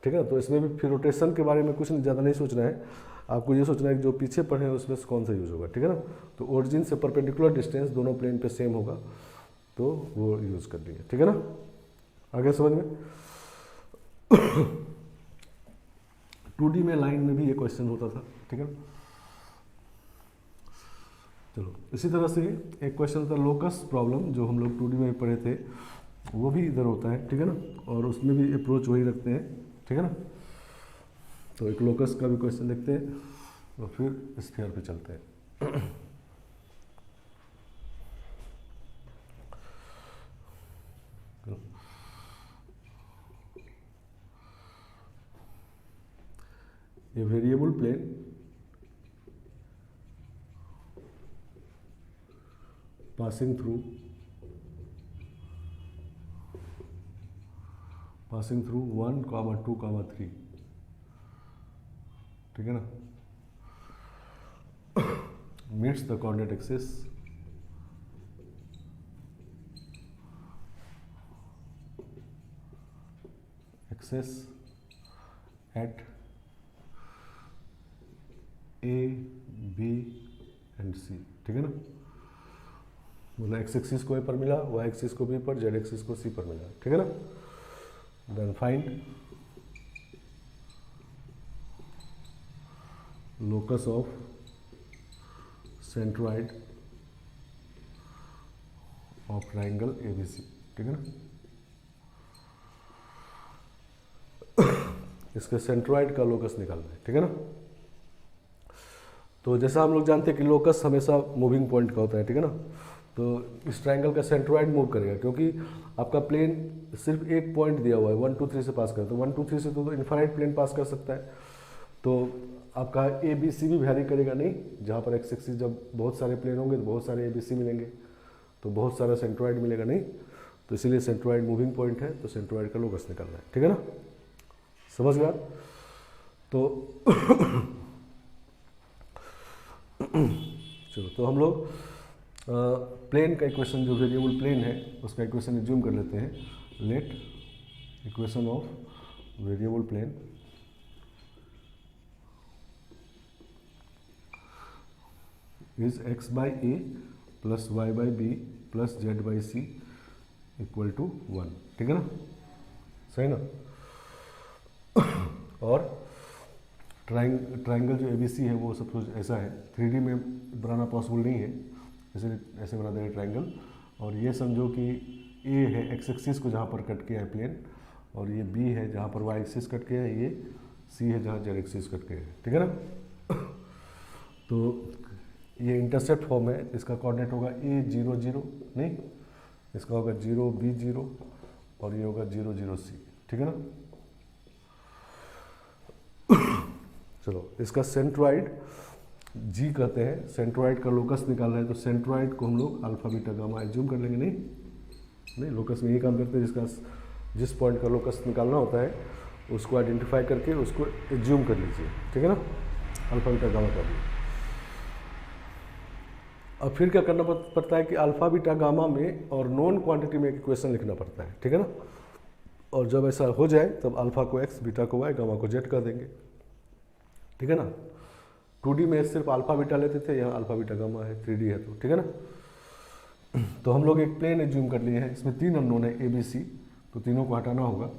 ठीक है ना। तो इसमें भी फिर रोटेशन के बारे में कुछ ज़्यादा नहीं सोचना है, आपको ये सोचना है कि जो पीछे पढ़े हैं उसमें से कौन सा यूज होगा, ठीक है ना। तो ओरिजिन से परपेंडिकुलर डिस्टेंस दोनों प्लेन पे सेम होगा तो वो यूज़ कर देंगे, ठीक है ना, आगे समझ में। 2D में लाइन में भी ये क्वेश्चन होता था, ठीक है। चलो इसी तरह से एक क्वेश्चन होता है लोकस प्रॉब्लम, जो हम लोग 2D में पढ़े थे, वो भी इधर होता है, ठीक है ना, और उसमें भी अप्रोच वही रखते हैं, ठीक है ना। तो एक लोकस का भी क्वेश्चन देखते हैं और फिर स्फीयर पे चलते हैं। A variable plane passing through 1, 2, 3, ठीक है ना, meets the coordinate axis at A, B and C, ठीक है ना, मतलब x एक्सिस को A पर मिला, y एक्सिस को B पर, z एक्सिस को C पर मिला, ठीक है ना। Then find locus of centroid of triangle ABC, ठीक है ना। इसके सेंट्रॉइड का लोकस निकालना है, ठीक है ना, तो जैसा हम लोग जानते हैं कि लोकस हमेशा मूविंग पॉइंट का होता है, ठीक है ना। तो इस ट्रायंगल का सेंट्रोइड मूव करेगा, क्योंकि आपका प्लेन सिर्फ एक पॉइंट दिया हुआ है, 1 2 3 से पास करता है, 1 2 3 से तो इन्फाइनाइट प्लेन पास कर सकता है। तो आपका ए बी सी भी वैरी करेगा नहीं, जहाँ पर एक्स एक्सिस जब बहुत सारे प्लेन होंगे तो बहुत सारे ए बी सी मिलेंगे, तो बहुत सारा सेंट्रोइड मिलेगा नहीं। तो इसीलिए सेंट्रोइड मूविंग पॉइंट है, तो सेंट्रोइड का लोकस निकालना है, ठीक है ना, समझ गया। तो चलो, तो हम लोग प्लेन का इक्वेशन, जो वेरिएबल प्लेन है उसका इक्वेशन एज्यूम कर लेते हैं। Let equation of variable plane is x by a plus y by b plus z by c equal to 1, ठीक है ना, सही ना। और ट्राइंगल जो ABC है वो सपोज ऐसा है, 3D में बनाना पॉसिबल नहीं है, इसलिए ऐसे बना देंगे ट्राइंगल। और ये समझो कि A है एक्स एक्सिस को जहाँ पर कट किया है प्लेन, और ये B है जहाँ पर वाई एक्सिस कट किया है, ये C है जहाँ जेड एक्सिस कट किया है, ठीक है ना। तो ये इंटरसेप्ट फॉर्म है, इसका कोऑर्डिनेट होगा A 0 0, नहीं, इसका होगा 0 B 0 और ये होगा 0 0 C, ठीक है ना। चलो, इसका सेंट्रोइड जी कहते हैं, सेंट्रोइड का लोकस निकालना है, तो सेंट्रोइड को हम लोग अल्फा बीटा गामा एज्यूम कर लेंगे। नहीं, लोकस में यही काम करते हैं, जिस पॉइंट का लोकस निकालना होता है उसको आइडेंटिफाई करके उसको एज्यूम कर लीजिए, ठीक है ना, अल्फा बीटा गामा का भी। अब फिर क्या करना पड़ता है कि अल्फा बीटा गामा में और नॉन क्वांटिटी में एक इक्वेशन लिखना पड़ता है, ठीक है ना। और जब ऐसा हो जाए तब अल्फा को एक्स, बीटा को वाई, गामा को जेड कर देंगे, ठीक है ना। 2D में सिर्फ अल्फा बीटा लेते थे, यहाँ अल्फा बीटा गामा है, 3D है, तो ठीक है ना। तो हम लोग एक प्लेन एज्यूम कर लिए हैं, इसमें 3 अननोन है ABC, तो तीनों को हटाना होगा।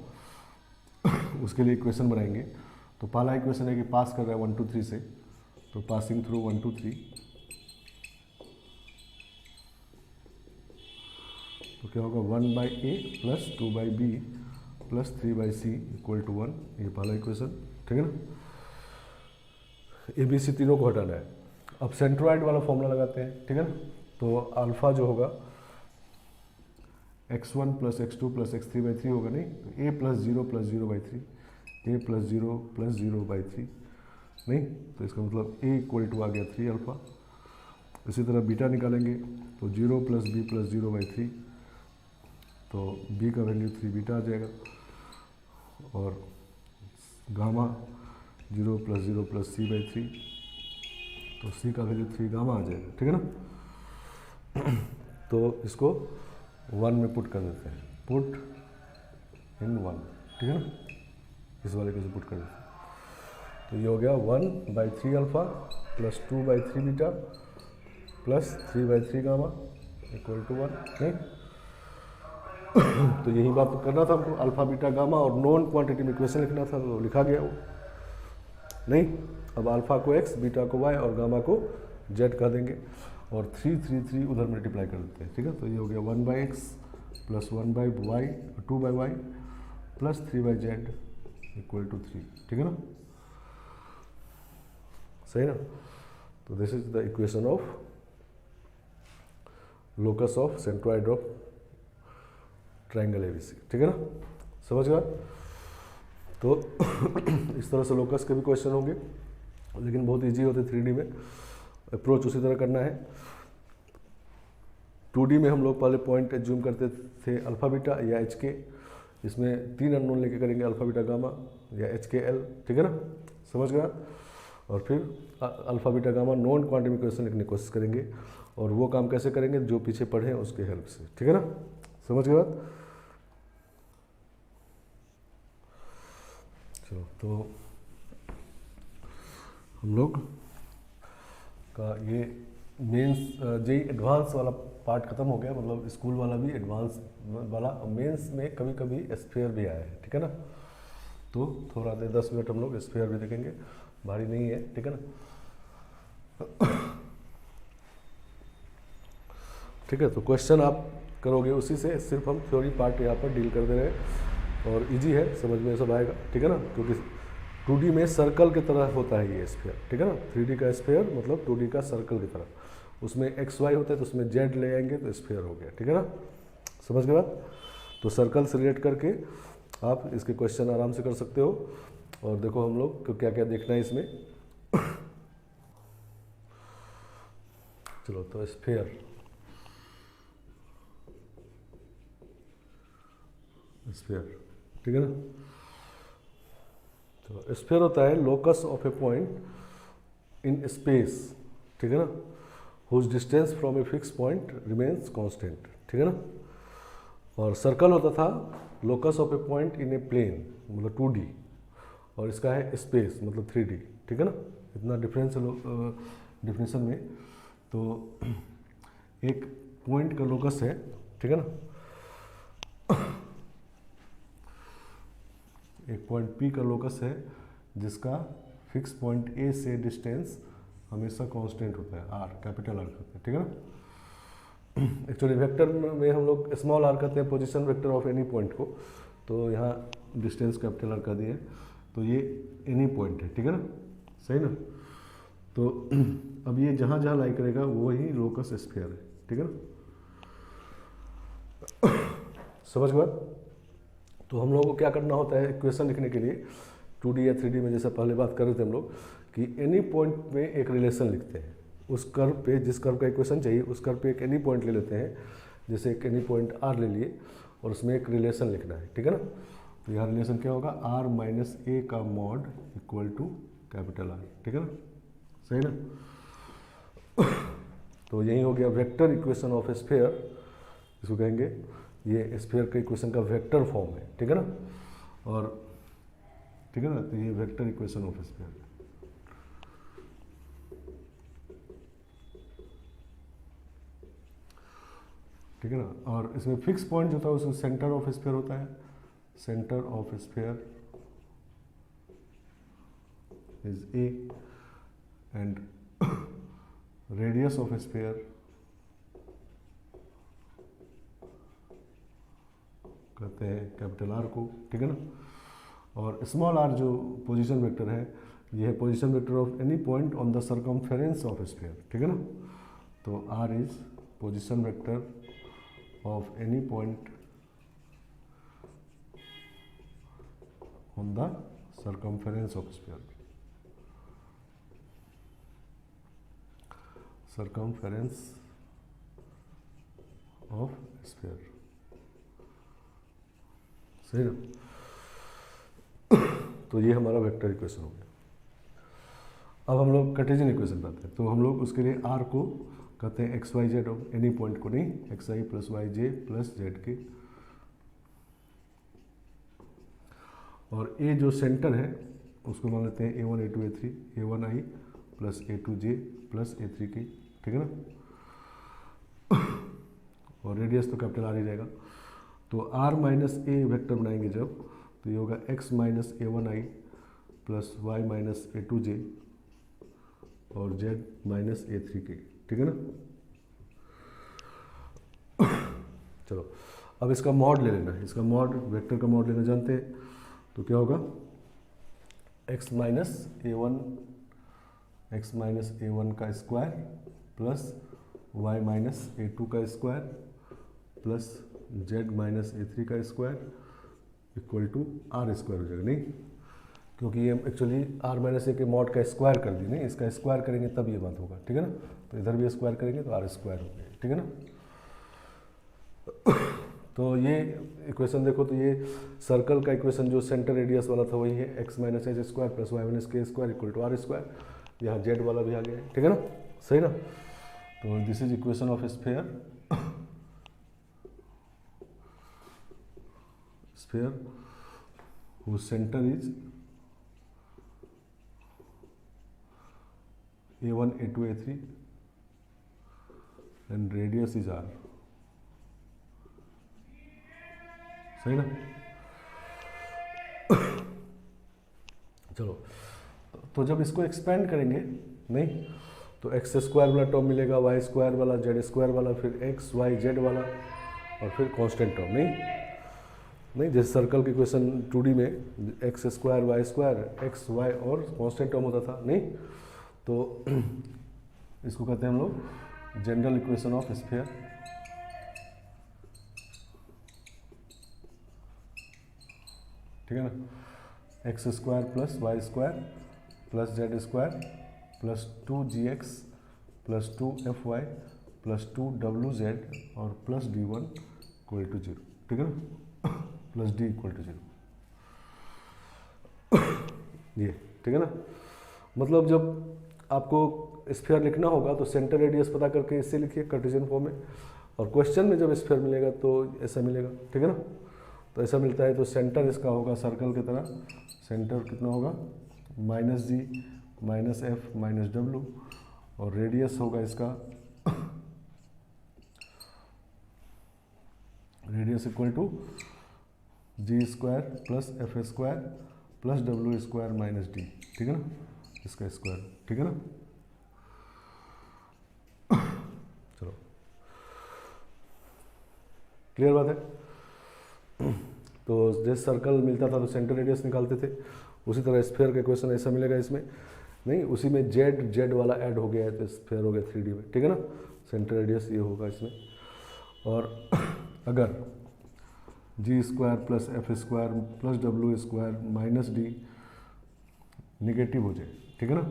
उसके लिए इक्वेशन बनाएंगे। तो पहला इक्वेशन है कि पास कर रहा है 1 2 3 से, तो पासिंग थ्रू 1 2 3, तो क्या होगा 1 by a plus 2 by b plus 3 by c equal to 1, ये पहला इक्वेशन, ठीक है ना। ABC तीनों को हटाना है। अब सेंट्रोइड वाला फॉर्मूला लगाते हैं, ठीक है ना। तो अल्फा जो होगा x1 plus x2 plus x3 by 3 होगा, नहीं, तो a plus 0 by 3, a plus 0 by 3, नहीं, तो इसका मतलब a इक्वल टू आ गया 3 अल्फा। इसी तरह बीटा निकालेंगे, तो 0 प्लस b प्लस 0 बाई 3, तो b का वैल्यू 3 बीटा आ जाएगा। और गामा 0 प्लस c बाई 3, तो c का वैल्यू 3 गामा आ जाएगा, ठीक है ना। तो इसको 1 में पुट कर देते हैं, पुट इन 1, ठीक है ना, इस वाले को पुट कर देते हैं। तो ये हो गया 1 by 3 alpha plus 2 by 3 beta plus 3 by 3 gamma equal to 1, नहीं। तो यही बात करना था हमको, अल्फा बीटा गामा और नॉन क्वांटिटी में इक्वेशन लिखना था, तो लिखा गया वो, नहीं। अब अल्फा को x, बीटा को y और गामा को z कह देंगे, और 3 3 3 उधर मल्टीप्लाई कर देते हैं, ठीक है। तो ये हो गया 1 by x plus 1 by y 2 by y plus 3 by z equal to 3, ठीक है ना, सही ना। तो this is the equation of locus of centroid of triangle ABC, ठीक है ना, समझ गया। तो इस तरह से लोकस के भी क्वेश्चन होंगे, लेकिन बहुत इजी होते 3D में। अप्रोच उसी तरह करना है। 2D में हम लोग पहले पॉइंट एज्यूम करते थे अल्फा बीटा या HK, इसमें 3 अननोन लेके करेंगे, अल्फा बीटा गामा या HKL, ठीक है ना, समझ गया। और फिर alpha beta gamma non quantum equation लिखने की कोशिश करेंगे, और वो काम कैसे करेंगे, जो पीछे पढ़े हैं उसके हेल्प से, ठीक है ना, समझ गया। चलो, तो हम लोग का ये मेंस जेई एडवांस वाला पार्ट खत्म हो गया, मतलब स्कूल वाला भी एडवांस वाला, मेंस में कभी कभी स्फीयर भी आया है, ठीक है ना। तो थोड़ा देर 10 मिनट हम लोग स्फीयर भी देखेंगे, भारी नहीं है, ठीक है ना। ठीक है, तो क्वेश्चन आप करोगे उसी से, सिर्फ हम थ्योरी पार्ट यहाँ पर डील कर दे रहे हैं, और इजी है, समझ में सब आएगा, ठीक है ना, क्योंकि 2D में सर्कल की तरह होता है ये स्फीयर, ठीक है ना। 3D का स्फीयर मतलब 2D का सर्कल की तरह, उसमें XY होता है तो उसमें Z ले आएंगे तो स्फीयर हो गया, ठीक है ना। समझ गए बात। तो सर्कल से रिलेट करके आप इसके क्वेश्चन आराम से कर सकते हो। और देखो हम लोग को क्या क्या देखना है इसमें। चलो तो स्फीयर, स्फीयर, ठीक है ना। तो स्फीयर होता है locus of a point in space, ठीक है ना, whose distance from a fix point remains constant, ठीक है ना। और सर्कल होता था locus of a point in a plane मतलब 2D, और इसका है स्पेस मतलब 3D, ठीक है ना। इतना डिफरेंस है डिफिनेशन में। तो एक पॉइंट का लोकस है, ठीक है ना, एक पॉइंट P का लोकस है जिसका फिक्स पॉइंट A से डिस्टेंस हमेशा कांस्टेंट होता है, R, कैपिटल R होता है, ठीक है ना। एक्चुअली वेक्टर में हम लोग स्मॉल r कहते हैं position vector of any point को, तो यहाँ डिस्टेंस कैपिटल R कर दिए, तो ये एनी पॉइंट है, ठीक है ना, सही ना। तो अब ये जहाँ जहाँ लाई करेगा वही लोकस स्फीयर है, ठीक है ना। समझ गए। तो हम लोगों को क्या करना होता है इक्वेशन लिखने के लिए 2D या 3D में, जैसा पहले बात कर रहे थे हम लोग कि एनी पॉइंट में एक रिलेशन लिखते हैं, उस कर्व पे जिस कर्व का इक्वेशन चाहिए उस कर्व पे एक एनी पॉइंट ले लेते हैं, जैसे एक एनी पॉइंट R ले लिए और उसमें एक रिलेशन लिखना है, ठीक है ना। तो यहाँ रिलेशन क्या होगा, R माइनस A का mod equal to capital R, ठीक है ना, सही ना। तो यही हो गया वेक्टर इक्वेशन ऑफ स्फीयर, इसको कहेंगे, ये स्फीयर के इक्वेशन का वेक्टर फॉर्म है, ठीक है ना। और ठीक है ना, तो ये वेक्टर इक्वेशन ऑफ स्फीयर, ठीक है ना। और इसमें फिक्स पॉइंट जो था उसमें सेंटर ऑफ स्फीयर होता है, centre of sphere is A and radius of sphere कहते हैं कैपिटल R को, ठीक है ना। और स्मॉल r जो पोजीशन वेक्टर है, ये है position vector of any point on the circumference of sphere, ठीक है ना। तो R is position vector of any point on the circumference of sphere, circumference of sphere, सही ना। तो ये हमारा वेक्टर इक्वेशन हो गया। अब हम लोग कार्टेशियन इक्वेशन पे आते हैं, तो हम लोग उसके लिए R को कहते हैं x y z of any point को, नहीं x i plus y j plus z के, और A जो सेंटर है उसको मान लेते हैं A1 A2 A3 A1I plus A2J plus A3 के, ठीक है ना। और रेडियस तो कैपिटल R ही रहेगा। तो R माइनस A वेक्टर बनाएंगे जब, तो ये होगा x minus A1I plus y minus A2J और z माइनस A3 के, ठीक है ना। चलो अब इसका मॉड ले लेना है, इसका मॉड वेक्टर का मॉड लेना जानते हैं, तो क्या होगा x माइनस A1 का square plus y minus A2 का square plus z minus A3 का square equal to R square हो जाएगा, नहीं क्योंकि ये एक्चुअली R माइनस A के मॉड का स्क्वायर कर दी, नहीं इसका स्क्वायर करेंगे तब ये बात होगा, ठीक है ना। तो इधर भी स्क्वायर करेंगे तो R स्क्वायर हो गया, ठीक है ना। तो ये इक्वेशन देखो, तो ये सर्कल का इक्वेशन जो सेंटर रेडियस वाला था वही है, x minus h square plus y minus k square equal to R square, यहाँ z वाला भी आ गया है, ठीक है ना, सही ना। तो this is equation of sphere, sphere whose center is A1 A2 A3 and radius is R, सही ना। चलो तो जब इसको एक्सपेंड करेंगे, नहीं तो एक्स स्क्वायर वाला टर्म मिलेगा, वाई स्क्वायर वाला, जेड स्क्वायर वाला, फिर एक्स वाई जेड वाला और फिर कांस्टेंट टर्म, नहीं नहीं, जैसे सर्कल के क्वेश्चन 2D में x square y square x y और कांस्टेंट टर्म होता था, नहीं तो इसको कहते हैं हम लोग जनरल इक्वेशन ऑफ स्फीयर। ठीक है ना, x square plus y square plus z square plus 2gx plus 2fy plus 2wz और प्लस d1 इक्वल टू 0। ठीक है ना, प्लस d इक्वल टू 0 ये। ठीक है ना, मतलब जब आपको स्फीयर लिखना होगा तो सेंटर रेडियस पता करके इससे लिखिए कार्टेशियन फॉर्म में, और क्वेश्चन में जब स्फीयर मिलेगा तो ऐसा मिलेगा। ठीक है ना, तो ऐसा मिलता है तो सेंटर इसका होगा सर्कल की तरह, सेंटर कितना होगा -g -f -w, और रेडियस होगा इसका radius equal to g square plus f square plus w square minus d। ठीक है ना, इसका स्क्वायर। ठीक है ना, चलो क्लियर बात है। तो जैसे सर्कल मिलता था तो सेंटर रेडियस निकालते थे, उसी तरह स्फीयर का क्वेश्चन ऐसा मिलेगा इसमें, नहीं उसी में जेड वाला ऐड हो गया है तो स्फीयर हो गया 3D में। ठीक है ना, सेंटर रेडियस ये होगा इसमें, और अगर g square plus f square plus डब्ल्यू स्क्वायर माइनस डी निगेटिव हो जाए, ठीक है ना,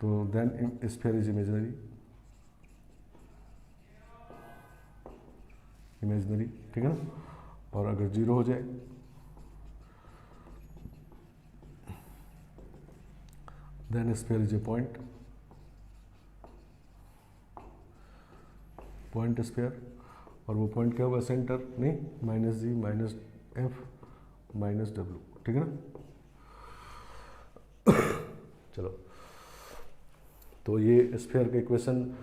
तो देन स्फीयर इज इमेजिनरी। ठीक है ना, और अगर जीरो हो जाए then sphere is a point sphere, और वो पॉइंट क्या होगा सेंटर, नहीं minus g minus f minus डब्ल्यू। ठीक है ना, चलो तो ये स्फीयर का इक्वेशन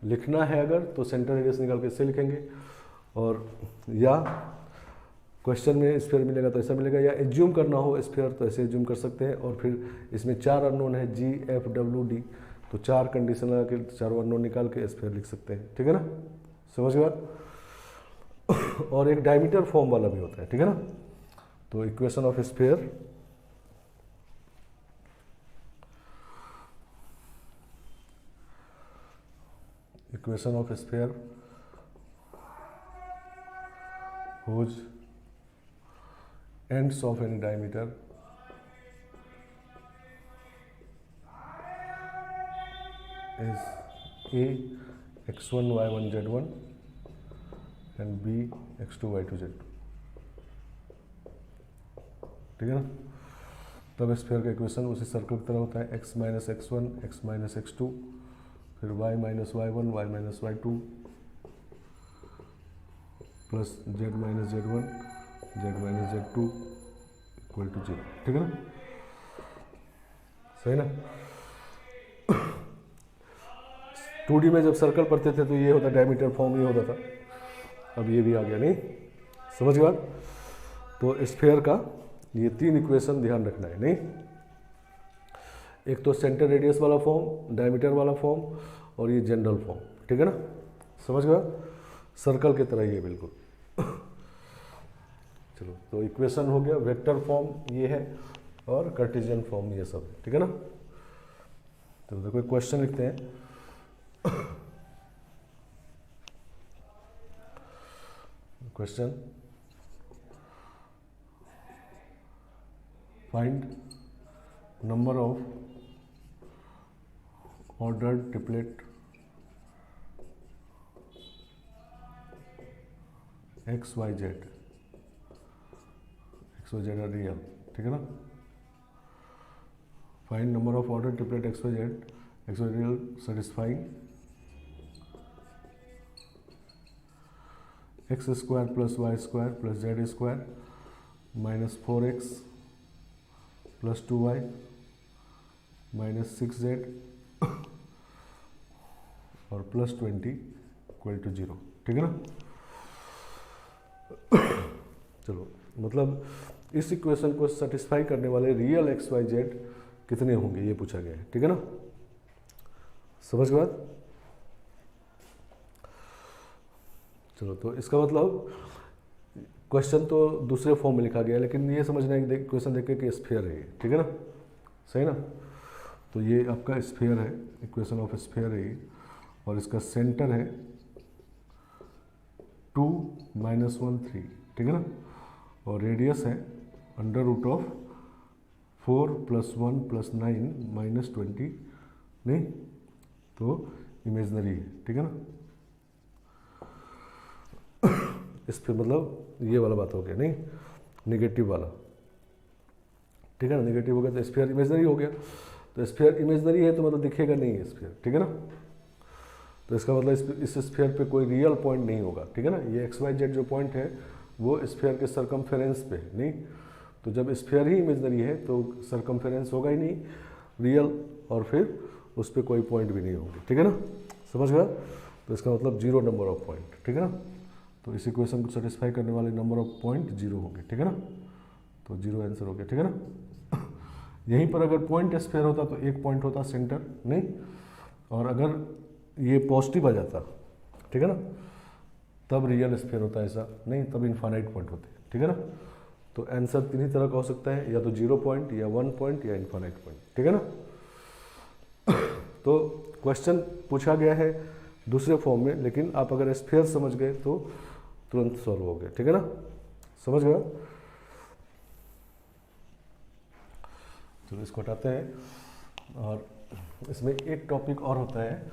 लिखना है अगर तो सेंटर रेडियस निकाल के इससे लिखेंगे, और या क्वेश्चन में स्फीयर मिलेगा तो ऐसा मिलेगा, या एज्यूम करना हो स्फीयर तो ऐसे एज्यूम कर सकते हैं। और फिर इसमें 4 अननोन है जी एफ डब्ल्यू डी, तो 4 कंडीशन लगा के 4 अननोन निकाल के स्फीयर लिख सकते हैं। ठीक है ना, समझ गए बात। और एक डायमीटर फॉर्म वाला भी होता है। ठीक है ना, तो equation of sphere whose ends of any diameter is A x1 y1 z1 and B x2 y2 z2। ठीक है ना, तब स्फीयर का इक्वेशन उसी सर्कल की तरह होता है, x minus x1 x minus x2 फिर y minus y1 y minus y2 plus z minus z1 z minus z2 equal to 0। ठीक है ना, सही ना। 2D में जब सर्कल पढ़ते थे तो ये होता डायमीटर फॉर्म ये होता था, अब ये भी आ गया, नहीं समझ गए बात। तो स्फीयर का ये 3 इक्वेशन ध्यान रखना है, नहीं एक तो सेंटर रेडियस वाला फॉर्म, डायमीटर वाला फॉर्म, और ये जनरल फॉर्म। ठीक है ना, समझ गए, सर्कल की तरह ये बिल्कुल। चलो तो इक्वेशन हो गया, वेक्टर फॉर्म ये है और कार्टेशियन फॉर्म ये सब। ठीक है ना, तो देखो एक क्वेश्चन लिखते हैं। Question, find number of ordered triplet x y z are real. ठीक है ना, find number of order triplet x y real satisfying x square plus y square plus z square minus 4x plus 2y minus 6z और plus 20 equal to 0। ठीक है ना, चलो मतलब इस इक्वेशन को सेटिस्फाई करने वाले रियल एक्स वाई जेड कितने होंगे ये पूछा गया है। ठीक है ना, समझ के बाद। चलो तो इसका मतलब क्वेश्चन तो दूसरे फॉर्म में लिखा गया है, लेकिन ये समझना है कि क्वेश्चन देख के कि स्फीयर है ये, ठीक है ना, सही ना। तो ये आपका स्फीयर है, इक्वेशन ऑफ स्फीयर है ये, और इसका सेंटर है 2 -1 3, ठीक है ना, और रेडियस है √4 + 1 + 9 - 20, नहीं तो इमेजनरी है, ठीक है ना। इस पे मतलब ये वाला बात हो गया, नहीं नेगेटिव वाला, ठीक है ना, नेगेटिव हो गया तो स्फीयर इमेजनरी हो गया। तो स्फीयर इमेजनरी है तो मतलब दिखेगा नहीं है स्फीयर, ठीक है ना। तो इसका मतलब इस स्फीयर पे कोई रियल पॉइंट नहीं होगा, ठीक है ना। ये XYZ जो पॉइंट है वो स्फीयर के सरकमफेरेंस पे है, नहीं। तो जब स्फीयर ही इमेजनरी है तो सरकमफेरेंस होगा ही नहीं रियल, और फिर उस पर कोई पॉइंट भी नहीं होंगे, ठीक है ना, समझ गया। तो इसका मतलब 0 नंबर ऑफ पॉइंट, ठीक है ना। तो इस इक्वेशन को सेटिस्फाई करने वाले नंबर ऑफ पॉइंट 0 होंगे, ठीक है ना। तो 0 आंसर हो गया, ठीक है ना। यहीं पर अगर पॉइंट स्फीयर होता तो एक पॉइंट होता सेंटर, नहीं, और अगर ये पॉजिटिव आ जाता, ठीक है ना, तब रियल स्फीयर होता, ऐसा नहीं, तब इनफाइनाइट पॉइंट होते, ठीक है ना। तो आंसर तीन ही तरह का हो सकता है, या तो 0 पॉइंट, या 1 पॉइंट, या इनफाइनाइट पॉइंट, ठीक है ना। तो क्वेश्चन पूछा गया है दूसरे फॉर्म में, लेकिन आप अगर स्फीयर समझ गए तो तुरंत सॉल्व हो गया, ठीक है ना, समझ गया। चलो इसको हटाते हैं, और इसमें एक टॉपिक और होता है,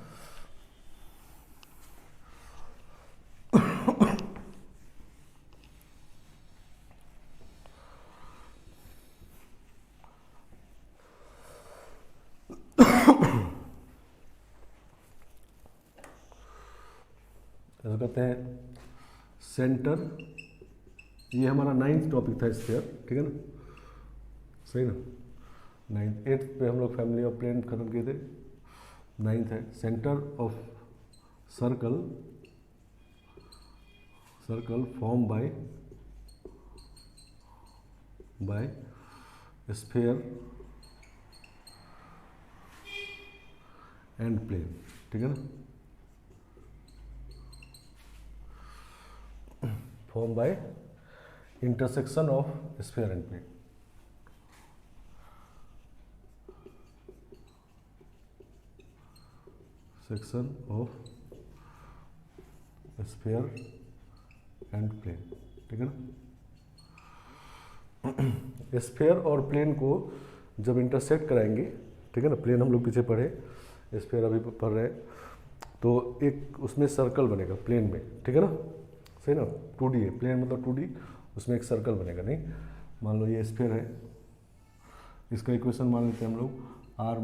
इसको कहते हैं सेंटर। ये हमारा 9th टॉपिक था स्फीयर, ठीक है ना, सही ना। 9th 8th पे हम लोग फैमिली ऑफ प्लेन खत्म किए थे, 9th है centre of circle, circle form by sphere and plane, ठीक है ना, form by intersection of sphere and plane. Section of sphere and plane, ठीक है ना। स्फीयर और प्लेन को जब इंटरसेक्ट कराएंगे, ठीक है ना, प्लेन हम लोग पीछे पढ़े, स्फीयर अभी पढ़ रहे हैं, तो एक उसमें सर्कल बनेगा प्लेन में, ठीक है ना, सही ना। 2D है, प्लेन मतलब 2D, उसमें एक सर्कल बनेगा, नहीं। मान लो ये स्फीयर है, इसका इक्वेशन मान लेते हैं हम लोग r - a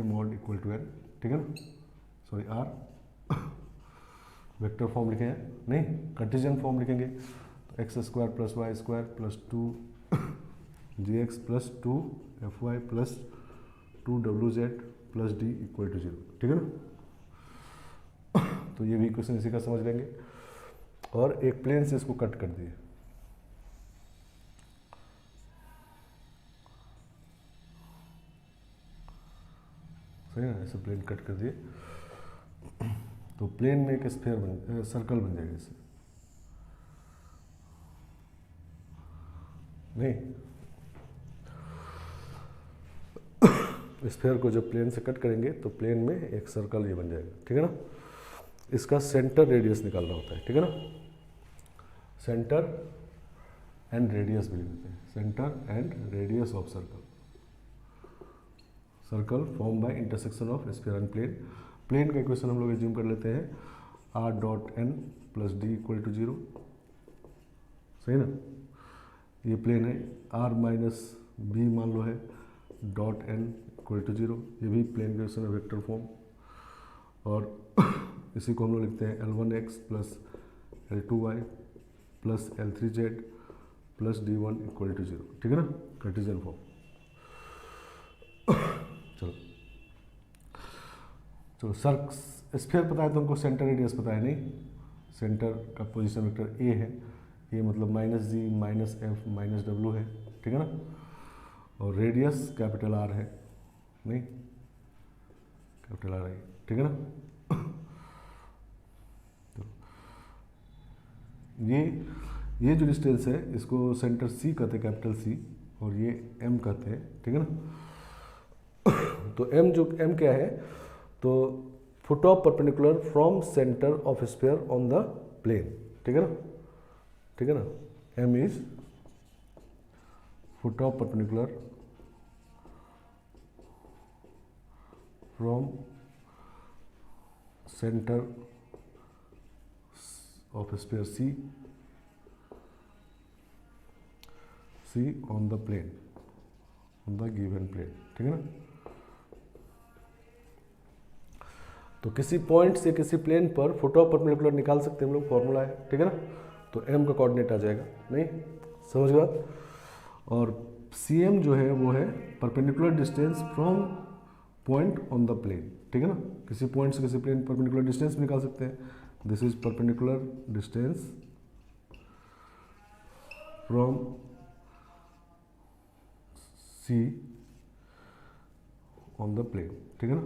mod equal to n, ठीक है ना, सॉरी r वेक्टर फॉर्म लिखे हैं, नहीं कार्टेशियन फॉर्म लिखेंगे, तो x² + y² + 2gx + 2fy + 2wz + d equal to 0, ठीक है ना। तो ये भी क्वेश्चन इसी का समझ लेंगे, और एक प्लेन से इसको कट कर दिए, सही ना, ऐसे प्लेन कट कर दिए, तो प्लेन में एक स्फीयर सर्कल बन जाएगा इससे, नहीं। स्फीयर को जब प्लेन से कट करेंगे तो प्लेन में एक सर्कल ये बन जाएगा, ठीक है ना। इसका सेंटर रेडियस निकालना होता है, ठीक है ना, सेंटर एंड रेडियस भी लिखते हैं, centre and radius of circle, circle form by intersection of sphere and plane. Plane का इक्वेशन हम लोग एज्यूम कर लेते हैं r.n + d इक्वल टू 0, सही ना। ये प्लेन है, r - b मान लो है, .n इक्वल टू 0, ये भी प्लेन का इक्वेशन है, वेक्टर फॉर्म, और इसी को हम लोग लिखते हैं L1x + L2y + L3z + d1 equal to 0, ठीक है ना, कार्टेशियन फॉर्म। चलो स्फीयर पता है तो हमको सेंटर रेडियस पता है, नहीं। सेंटर का पोजीशन वेक्टर ए है, ये मतलब -g -f -w है, ठीक है ना, और रेडियस कैपिटल R है, नहीं कैपिटल R है, ठीक है ना। तो ये जो डिस्टेंस है इसको सेंटर सी कहते हैं, कैपिटल सी, और ये एम कहते हैं, ठीक है ना। तो एम क्या है, तो foot of perpendicular from centre of sphere on the plane, ठीक है ना, ठीक है ना। M is foot of perpendicular from centre of sphere C on the plane, on the given plane, ठीक है ना। तो किसी पॉइंट से किसी प्लेन पर फुट ऑफ परपेंडिकुलर निकाल सकते हैं हम लोग, फॉर्मूला है, ठीक है ना। तो एम का कोऑर्डिनेट आ जाएगा, नहीं समझ गए। और सी एम जो है वो है perpendicular distance from point on the plane, ठीक है ना। किसी पॉइंट से किसी प्लेन परपेंडिकुलर डिस्टेंस भी निकाल सकते हैं। This is perpendicular distance from C on the plane, ठीक है ना।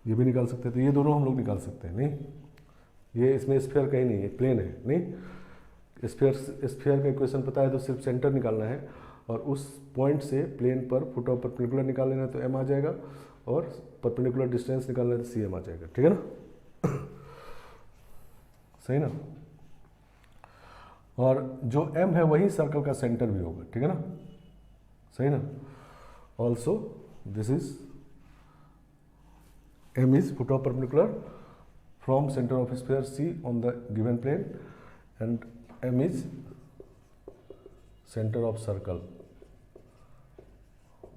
ये भी निकाल सकते हैं, तो ये दोनों हम लोग निकाल सकते हैं, नहीं ये इसमें स्फीयर कहीं नहीं है, प्लेन है, नहीं स्फीयर का इक्वेशन पता है तो सिर्फ सेंटर निकालना है, और उस पॉइंट से प्लेन पर फुट ऑफ परपेंडिकुलर निकाल लेना है तो एम आ जाएगा, और परपेंडिकुलर डिस्टेंस निकालना है तो सी एम आ जाएगा, ठीक है ना। सही ना। और जो m है वही सर्कल का सेंटर भी होगा, ठीक है ना, सही ना। Also this is m is foot of perpendicular from center of sphere C on the given plane, and m is center of circle,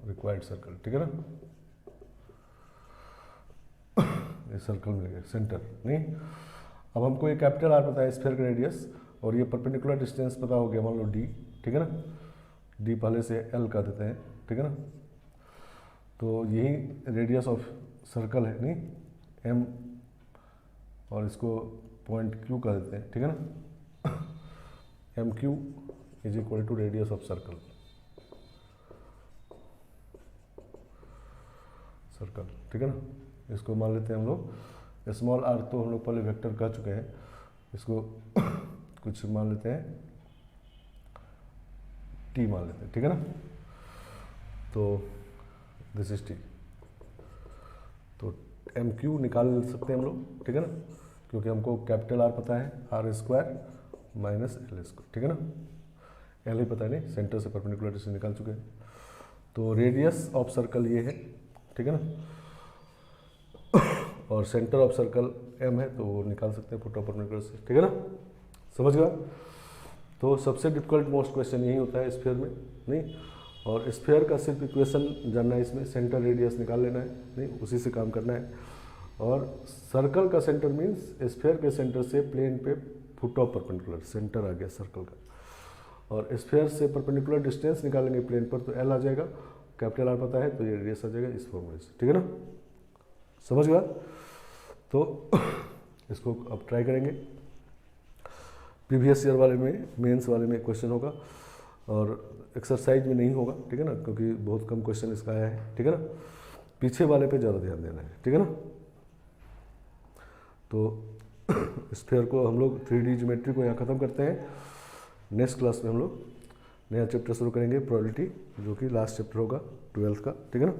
required circle, ठीक है ना। ये सर्कल मिल गया सेंटर, नहीं। अब हमको ये कैपिटल आर पता है, स्फीयर का रेडियस, और ये परपेंडिकुलर डिस्टेंस पता हो गया, मान लो d, ठीक है ना। d पहले से l का देते हैं, ठीक है ना। तो यही रेडियस ऑफ सर्कल है, नहीं m, और इसको पॉइंट q का देते हैं, ठीक है ना। M Q is equal to radius of circle, ठीक है ना। इसको मान लेते हैं हम लोग स्मॉल r, तो हम लोग पहले वेक्टर कह चुके हैं, इसको कुछ मान लेते हैं t मान लेते हैं, ठीक है ना। तो दिस इज t, तो एम क्यू निकाल सकते हैं हम लोग, ठीक है ना, क्योंकि हमको कैपिटल आर पता है, R square minus L square, ठीक है ना। एल ही पता है, नहीं सेंटर से परपेंडिकुलर डिस्टेंस निकाल चुके हैं। तो रेडियस ऑफ सर्कल ये है, ठीक है ना, और सेंटर ऑफ सर्कल एम है, तो वो निकाल सकते हैं फुट ऑफ परपेंडिकुलर से, ठीक है ना, समझ गया। तो सबसे डिफिकल्ट मोस्ट क्वेश्चन यही होता है स्फीयर में, नहीं। और स्फीयर का सिर्फ इक्वेशन जानना है, इसमें सेंटर रेडियस निकाल लेना है, नहीं उसी से काम करना है। और सर्कल का सेंटर मीन्स स्फीयर के सेंटर से प्लेन पे फुट ऑफ परपेंडिकुलर, सेंटर आ गया सर्कल का। और स्फीयर से परपेंडिकुलर डिस्टेंस निकालेंगे प्लेन पर, तो एल आ जाएगा, कैपिटल आर पता है तो ये रेडियस आ जाएगा इस फॉर्मूले से, ठीक है ना, समझ गया। तो इसको अब ट्राई करेंगे। प्रीवियस ईयर वाले में, मेंस वाले में क्वेश्चन होगा, और एक्सरसाइज में नहीं होगा, ठीक है ना, क्योंकि बहुत कम क्वेश्चन इसका आया है, ठीक है ना। पीछे वाले पे ज़्यादा ध्यान देना है, ठीक है ना। तो स्फीयर को हम लोग 3D ज्योमेट्री को यहाँ ख़त्म करते हैं। नेक्स्ट क्लास में हम लोग नया चैप्टर शुरू करेंगे, प्रोबेबिलिटी, जो कि लास्ट चैप्टर होगा 12th का, ठीक है ना।